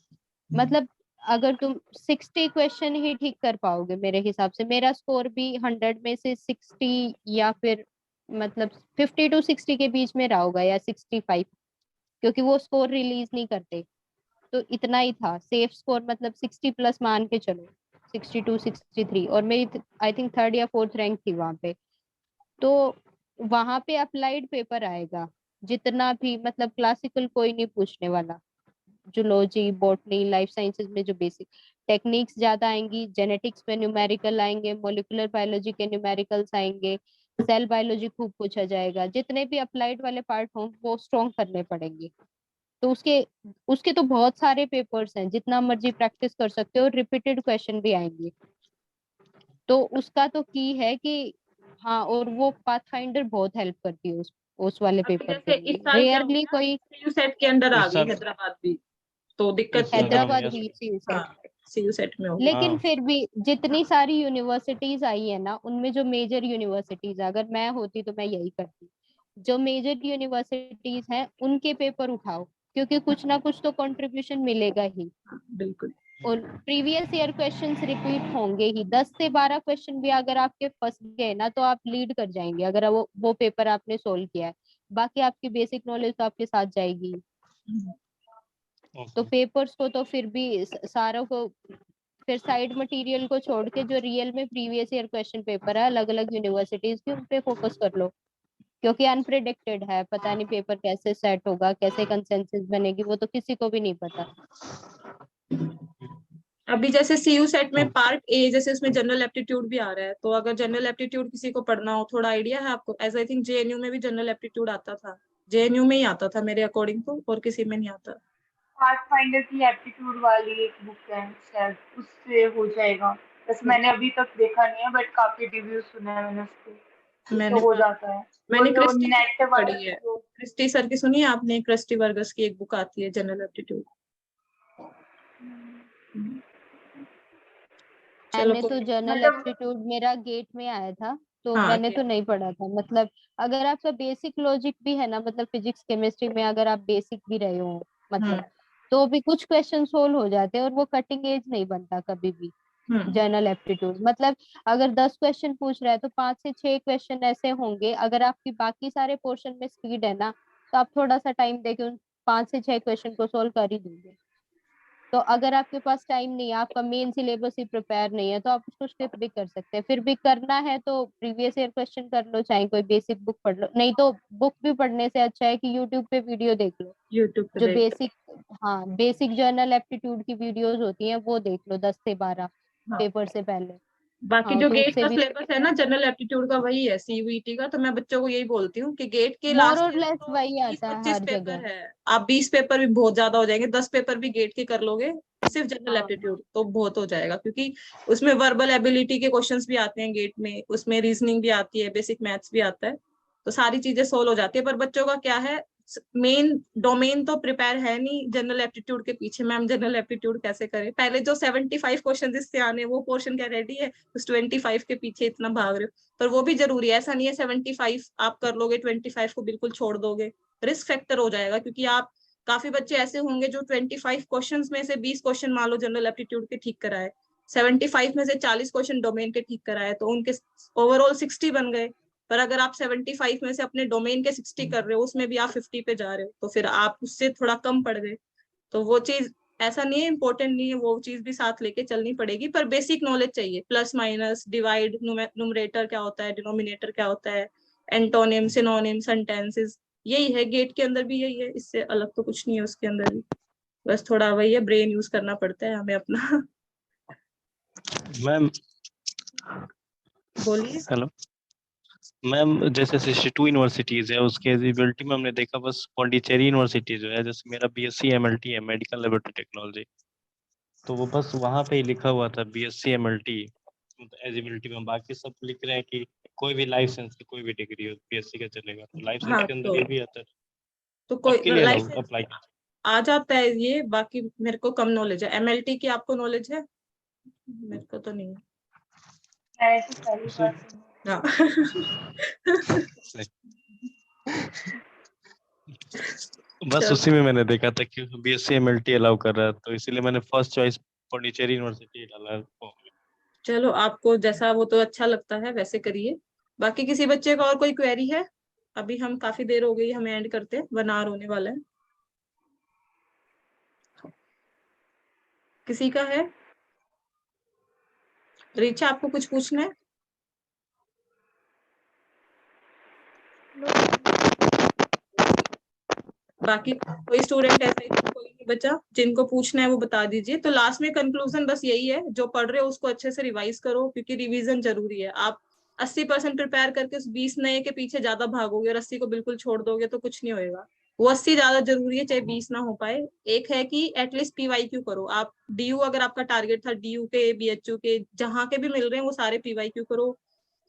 मतलब अगर तुम 60 क्वेश्चन ही ठीक कर पाओगे, मेरे हिसाब से मेरा स्कोर भी 100 में से 60 या फिर मतलब 50 to 60 के बीच में रहा होगा, या 65, क्योंकि वो स्कोर रिलीज नहीं करते। तो इतना ही था सेफ स्कोर, मतलब 60 प्लस मान के चलो, 62 63, और मेरी आई थिंक 3rd या 4th रैंक थी वहां पे। तो वहां पे अप्लाइड पेपर आएगा जितना भी, मतलब क्लासिकल कोई नहीं पूछने वाला। जूलॉजी, बॉटनी, लाइफ साइंसेज में जो बेसिक टेक्निक्स ज्यादा आएंगी, जेनेटिक्स में न्यूमेरिकल आएंगे, मॉलिक्यूलर बायोलॉजी के न्यूमेरिकल्स आएंगे, सेल बायोलॉजी खूब पूछा जाएगा। जितने भी अप्लाइड वाले पार्ट हों वो स्ट्रॉन्ग करने पड़ेंगे। तो उसके उसके तो बहुत सारे पेपर्स हैं, जितना मर्जी प्रैक्टिस कर सकते हो, रिपीटेड क्वेश्चन भी आएंगे। तो उसका तो की है कि हाँ, और वो पाथफाइंडर बहुत हेल्प करती है उस वाले अभी पेपर के जैसे इस लिए। साल क्या हो रेयरली गया, कोई। सीयू सेट के अंडर आ इस गई साल हैदराबाद भी, तो दिक्कत इस नहीं साल हाँ है। हैदराबाद यस, भी सी हाँ, सेट। सीयू सेट में हो गई। लेकिन हाँ फिर भी जितनी सारी यूनिवर्सिटीज आई है ना, उनमें जो मेजर यूनिवर्सिटीज, अगर मैं होती तो मैं यही करती। जो मेजर यूनिवर्सिटीज हैं उनके पेपर उठाओ, क्योंकि कुछ ना कुछ तो कंट्रीब्यूशन मिलेगा ही। बिल्कुल। और प्रीवियस ईयर क्वेश्चंस रिपीट होंगे ही। 10 से 12 क्वेश्चन भी अगर आपके फंस गए ना, तो आप लीड कर जाएंगे अगर वो पेपर आपने सोल्व किया है। बाकी आपकी बेसिक नॉलेज तो आपके साथ जाएगी। तो ओके। पेपर्स को तो फिर भी सारों को, फिर साइड मटेरियल को छोड़ के जो रियल में प्रीवियस ईयर क्वेश्चन पेपर है अलग अलग यूनिवर्सिटीज के, उन पे फोकस कर लो। क्योंकि अनप्रिडिक्टेड है, पता नहीं पेपर कैसे सेट होगा, कैसे कंसेंसस बनेगी, वो तो किसी को भी नहीं पता। अभी जैसे सीयू सेट में पार्ट ए, जैसे उसमें जनरल एप्टीट्यूड भी आ रहा है, तो अगर जनरल एप्टीट्यूड किसी को पढ़ना हो, थोड़ा आइडिया है आपको? एज आई थिंक जेएनयू में भी जनरल एप्टीट्यूड आता था, जेएनयू में ही आता था मेरे अकॉर्डिंग तो, और किसी में नहीं आता। पाथफाइंडर की एप्टीट्यूड वाली एक बुक है शायद, उससे हो जाएगा। बस मैंने अभी तक देखा नहीं है, बट काफी रिव्यू सुने हैं मैंने उसके, मैंने उससे हो जाता है। और मैंने जो क्रिस्टी सर नेट की वाला पढ़ी है। जो क्रिस्टी सर की सुनी है आपने? क्रिस्टी वर्गस की एक बुक आती है जनरल एप्टीट्यूड। चलो मैंने तो कोई, जर्नल मतलब एप्टीट्यूड मेरा गेट में आया था, तो हाँ मैंने तो नहीं पढ़ा था। मतलब अगर आपका बेसिक लॉजिक भी है ना, मतलब फिजिक्स केमिस्ट्री में अगर आप बेसिक भी रहे हो, हम्म मतलब तो भी कुछ क्वेश्चन सोल्व हो जाते हैं, और वो कटिंग एज नहीं बनता कभी भी। हम्म जर्नल एप्टीट्यूड मतलब अगर 10 क्वेश्चन पूछ रहा है तो 5 से 6 क्वेश्चन ऐसे होंगे, अगर आपकी बाकी सारे पोर्शन में स्पीड है ना, तो आप थोड़ा सा टाइम देके उन 5 से 6 क्वेश्चन को सोल्व कर ही दोगे। तो अगर आपके पास टाइम नहीं है, आपका मेन सिलेबस ही प्रिपेयर नहीं है, तो आप उसको स्किप भी कर सकते हैं। फिर भी करना है तो प्रीवियस ईयर क्वेश्चन कर लो, चाहे कोई बेसिक बुक पढ़ लो। नहीं तो बुक भी पढ़ने से अच्छा है कि यूट्यूब पे वीडियो देख लो। यूट्यूब पे जो देख। बेसिक, हाँ, बेसिक जर्नल एप्टीट्यूड की वीडियोस होती हैं वो देख लो 10 से 12 हाँ, पेपर से पहले। बाकी हाँ, जो तो गेट उससे का भी सिलेबस है ना जनरल एप्टीट्यूड का, वही है सीयूईटी का। तो मैं बच्चों को यही बोलती हूँ कि गेट के मोर लास्ट और ईयर में लेस तो वही बीस आता है पच्चीस हर पेपर जगह। है। आप 20 पेपर भी बहुत ज्यादा हो जाएंगे, 10 पेपर भी गेट के कर लोगे सिर्फ जनरल हाँ, एप्टीट्यूड तो बहुत हो जाएगा, क्योंकि उसमें वर्बल एबिलिटी के क्वेश्चंस भी आते हैं गेट में, उसमें रीजनिंग भी आती है, बेसिक मैथ्स भी आता है। तो सारी चीजें सोल्व हो जाती है। पर बच्चों का क्या है, मेन डोमेन तो प्रिपेयर है नहीं जनरल एप्टीट्यूड के पीछे। मैम जनरल एप्टीट्यूड कैसे करें? पहले जो 75 क्वेश्चन इससे आने, वो पोर्शन क्या रेडी है? उस 25 के पीछे इतना भाग रहे हो। पर वो भी जरूरी है, ऐसा नहीं है 75 आप कर लोगे 25 को बिल्कुल छोड़ दोगे, रिस्क फैक्टर हो जाएगा। क्योंकि आप, काफी बच्चे ऐसे होंगे जो 25 क्वेश्चन में से 20 क्वेश्चन मान लो जनरल एप्टीट्यूड के ठीक कराए, 75 में से 40 क्वेश्चन डोमेन के ठीक कराए, तो उनके ओवरऑल 60 बन गए। पर अगर आप 75 में से अपने डोमेन के 60 कर रहे हो, उसमें भी आप 50 पे जा रहे हो, तो फिर आप उससे थोड़ा कम पड़ गए। तो वो चीज ऐसा नहीं है, इंपॉर्टेंट नहीं है, वो चीज भी साथ लेके चलनी पड़ेगी। पर बेसिक नॉलेज चाहिए, प्लस माइनस डिवाइड, न्यूमरेटर क्या होता है, डिनोमिनेटर क्या होता है, एंटोनिम सिनोनिम सेंटेंसेस, यही है गेट के अंदर भी, यही है, इससे अलग तो कुछ नहीं है उसके अंदर भी। बस थोड़ा वही है, ब्रेन यूज करना पड़ता है हमें अपना। मैम बोलिए। हेलो मैम, जैसे 62 यूनिवर्सिटीज है, उसके एलिजिबिलिटी में हमने देखा बस पौंडीचेरी यूनिवर्सिटी जो है, जैसे मेरा बीएससी एमएलटी है, मेडिकल लेबोरेटरी टेक्नोलॉजी, तो वो बस वहाँ पे ही लिखा हुआ था बीएससी एमएलटी एलिजिबिलिटी में। बाकी सब लिख रहे हैं कि कोई भी लाइफ साइंस की कोई भी डिग्री हो बीएससी का चलेगा, तो लाइफ साइंस हाँ के अंदर ये भी आता है। तो कोई आपके लिए लाइफ अप्लाई आ जाता है ये, बाकी मेरे को कम नॉलेज है। एमएलटी की आपको नॉलेज है? मेरे को तो नहीं है। मैं तो पहली बार सुनी। हाँ। बस चलो उसी में मैंने देखा था कि बीएससी एमएलटी अलाउ कर रहा है, तो इसीलिए मैंने फर्स्ट चॉइस पौंडीचेरी यूनिवर्सिटी डाला है। चलो, आपको जैसा वो तो अच्छा लगता है वैसे करिए। बाकी किसी बच्चे का और कोई क्वेरी है? अभी हम काफी देर हो गई, हमें एंड करते हैं, 1 आवर होने वाला है। किसी का है? रिचा, आपको कुछ पूछना है? बाकी कोई स्टूडेंट ऐसा ही कोई नहीं बचा जिनको पूछना है वो बता दीजिए। तो लास्ट में कंक्लूजन बस यही है, जो पढ़ रहे हो उसको अच्छे से रिवाइज करो, क्योंकि रिवीजन जरूरी है। आप 80% प्रिपेयर करके उस 20 नए के पीछे ज्यादा भागोगे और 80 को बिल्कुल छोड़ दोगे तो कुछ नहीं होएगा। वो 80 ज्यादा जरूरी है, चाहे 20 ना हो पाए। एक है कि एटलीस्ट पीवाईक्यू करो आप। डीयू अगर आपका टारगेट था, डीयू के, बीएचयू के, जहां के भी मिल रहे हैं वो सारे पीवाईक्यू करो।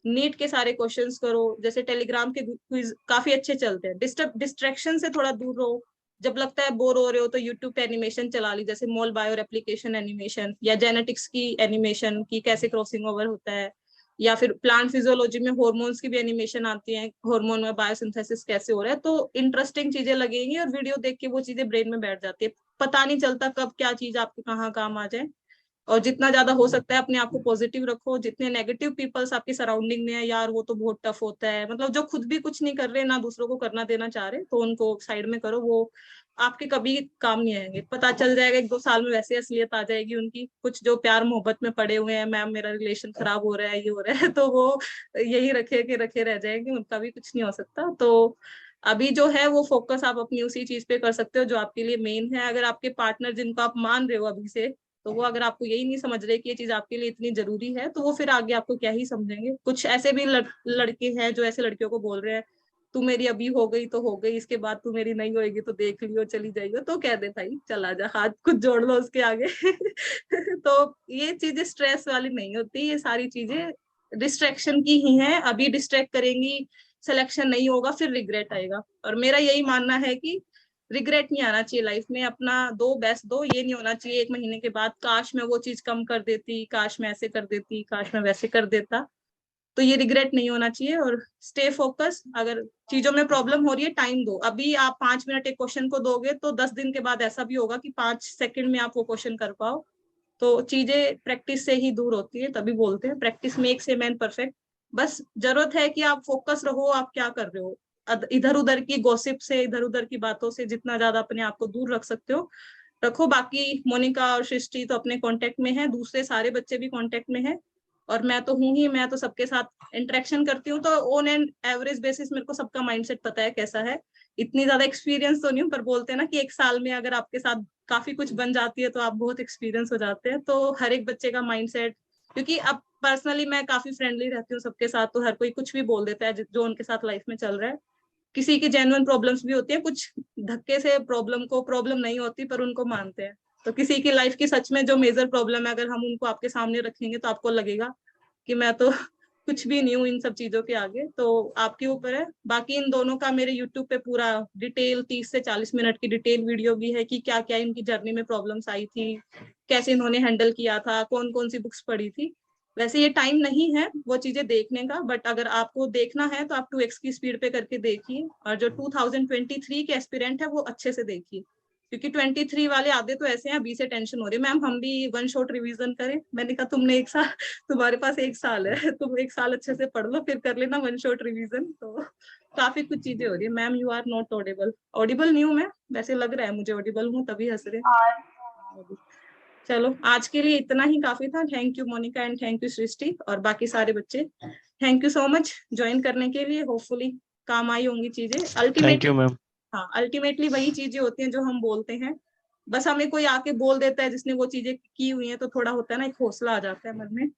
नीट के सारे क्वेश्चंस करो। जैसे टेलीग्राम के क्विज काफी अच्छे चलते हैं। डिस्ट्रैक्शन से थोड़ा दूर रहो। जब लगता है बोर हो रहे हो तो यूट्यूब पे एनिमेशन चला ली, जैसे मोल बायो रेप्लिकेशन एनिमेशन, या जेनेटिक्स की एनिमेशन की कैसे क्रॉसिंग ओवर होता है, या फिर प्लांट फिजियोलॉजी में हार्मोन्स की भी एनिमेशन आती है, हार्मोन में बायोसिंथेसिस कैसे हो रहा है। तो इंटरेस्टिंग चीजें लगेंगी और वीडियो देख के वो चीजें ब्रेन में बैठ जाती है। पता नहीं चलता कब क्या चीज आपके कहाँ काम आ जाए। और जितना ज्यादा हो सकता है अपने आप को पॉजिटिव रखो। जितने नेगेटिव पीपल्स आपकी सराउंडिंग में है, यार वो तो बहुत टफ होता है, मतलब जो खुद भी कुछ नहीं कर रहे ना दूसरों को करना देना चाह रहे, तो उनको साइड में करो। वो आपके कभी काम नहीं आएंगे। पता चल जाएगा 1-2 साल में वैसे असलियत आ जाएगी उनकी। कुछ जो प्यार मोहब्बत में पड़े हुए हैं, मैम मेरा रिलेशन खराब हो रहा है, ये हो रहा है, तो वो यही रखे के रखे रह जाएंगे, उनका भी कुछ नहीं हो सकता। तो अभी जो है वो फोकस आप अपनी उसी चीज पे कर सकते हो जो आपके लिए मेन है। अगर आपके पार्टनर जिनको आप मान रहे हो अभी से, तो वो अगर आपको यही नहीं समझ रहे कि ये चीज आपके लिए इतनी जरूरी है, तो वो फिर आगे आपको क्या ही समझेंगे। कुछ ऐसे भी लड़के हैं जो ऐसे लड़कियों को बोल रहे हैं, तू मेरी अभी हो गई तो हो गई, इसके बाद तू मेरी नहीं होएगी तो देख लियो, चली जाइयो। तो कह दे भाई चला जा, हाथ कुछ जोड़ लो उसके आगे। तो ये चीजें स्ट्रेस वाली नहीं होती, ये सारी चीजें डिस्ट्रैक्शन की ही है। अभी डिस्ट्रैक्ट करेंगी, सिलेक्शन नहीं होगा, फिर रिग्रेट आएगा। और मेरा यही मानना है कि रिग्रेट नहीं आना चाहिए लाइफ में। अपना दो बेस्ट दो, ये नहीं होना चाहिए 1 महीने के बाद काश मैं वो चीज कम कर देती, काश मैं ऐसे कर देती, काश मैं वैसे कर देता। तो ये रिग्रेट नहीं होना चाहिए। और स्टे फोकस। अगर चीजों में प्रॉब्लम हो रही है, टाइम दो। अभी आप 5 मिनट एक क्वेश्चन को दोगे तो 10 दिन के बाद ऐसा भी होगा कि 5 सेकंड में आप वो क्वेश्चन कर पाओ। तो चीजें प्रैक्टिस से ही दूर होती है, तभी बोलते हैं practice makes a man perfect. बस जरूरत है कि आप फोकस रहो, आप क्या कर रहे हो। इधर उधर की गॉसिप से, इधर उधर की बातों से जितना ज्यादा अपने आप को दूर रख सकते हो रखो। बाकी मोनिका और सृष्टि तो अपने कांटेक्ट में है, दूसरे सारे बच्चे भी कांटेक्ट में है, और मैं तो हूँ ही। मैं तो सबके साथ इंटरेक्शन करती हूँ, तो ऑन एंड एवरेज बेसिस मेरे को सबका माइंडसेट पता है कैसा है। इतनी ज्यादा एक्सपीरियंस तो नहीं हूँ, पर बोलते हैं ना कि 1 साल में अगर आपके साथ काफी कुछ बन जाती है तो आप बहुत एक्सपीरियंस हो जाते हैं। तो हर एक बच्चे का माइंडसेट, क्योंकि अब पर्सनली मैं काफी फ्रेंडली रहती हूँ सबके साथ, तो हर कोई कुछ भी बोल देता है जो उनके साथ लाइफ में चल रहा है। किसी की जेन्युइन प्रॉब्लम्स भी होती है, कुछ धक्के से प्रॉब्लम को प्रॉब्लम नहीं होती पर उनको मानते हैं। तो किसी की लाइफ की सच में जो मेजर प्रॉब्लम है, अगर हम उनको आपके सामने रखेंगे तो आपको लगेगा कि मैं तो कुछ भी नहीं हूँ इन सब चीजों के आगे। तो आपके ऊपर है। बाकी इन दोनों का मेरे यूट्यूब पे पूरा डिटेल 30 से 40 मिनट की डिटेल वीडियो भी है कि क्या क्या इनकी जर्नी में प्रॉब्लम्स आई थी, कैसे इन्होंने हैंडल किया था, कौन कौन सी बुक्स पढ़ी थी। वैसे ये टाइम नहीं है वो चीजें देखने का, बट अगर आपको देखना है तो आप 2x की स्पीड पे करके देखिए। और जो 2023 के एस्पिरेंट है वो अच्छे से देखिए, क्योंकि 23 वाले आधे तो ऐसे हैं अभी से टेंशन हो रही है, मैम हम भी 1 शॉट रिवीजन करें। मैंने कहा तुमने 1 साल, तुम्हारे पास 1 साल है, तुम 1 साल अच्छे से पढ़ लो, फिर कर लेना 1 शॉट रिवीजन। तो काफी कुछ चीजें हो रही है। Ma'am you are not audible. Audible नहीं हूँ मैं, वैसे लग रहा है मुझे ऑडिबल हूँ, तभी हंस रहे। चलो आज के लिए इतना ही काफी था। Thank you Monika and thank you Srishti और बाकी सारे बच्चे। Thank you so much join करने के लिए। होपफुली काम आई होंगी चीजें। Thank ultimately you ma'am. हाँ, अल्टीमेटली वही चीजें होती हैं जो हम बोलते हैं। बस हमें कोई आके बोल देता है जिसने वो चीजें की हुई हैं, तो थोड़ा होता है ना, एक हौसला आ जाता है मन में।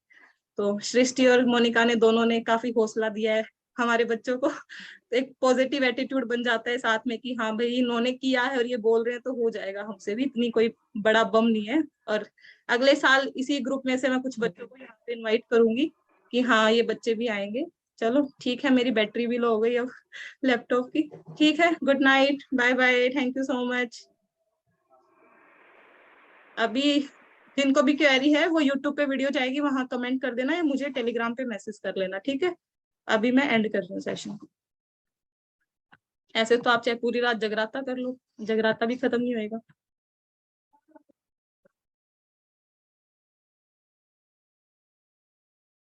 तो सृष्टि और मोनिका ने दोनों ने काफी हौसला दिया है हमारे बच्चों को। तो एक पॉजिटिव एटीट्यूड बन जाता है साथ में कि हाँ भाई इन्होंने किया है और ये बोल रहे हैं तो हो जाएगा, हमसे भी इतनी कोई बड़ा बम नहीं है। और अगले साल इसी ग्रुप में से मैं कुछ बच्चों को यहाँ पे इनवाइट करूंगी कि हाँ ये बच्चे भी आएंगे। चलो ठीक है, मेरी बैटरी भी लो हो गई अब लैपटॉप की। ठीक है, good night, bye bye, thank you so much. अभी जिनको भी क्वेरी है वो यूट्यूब पे वीडियो जाएगी, वहां कमेंट कर देना या मुझे टेलीग्राम पे मैसेज कर लेना, ठीक है। अभी मैं एंड कर रही हूँ सेशन। ऐसे तो आप चाहे पूरी रात जगराता कर लो, जगराता भी खत्म नहीं होएगा।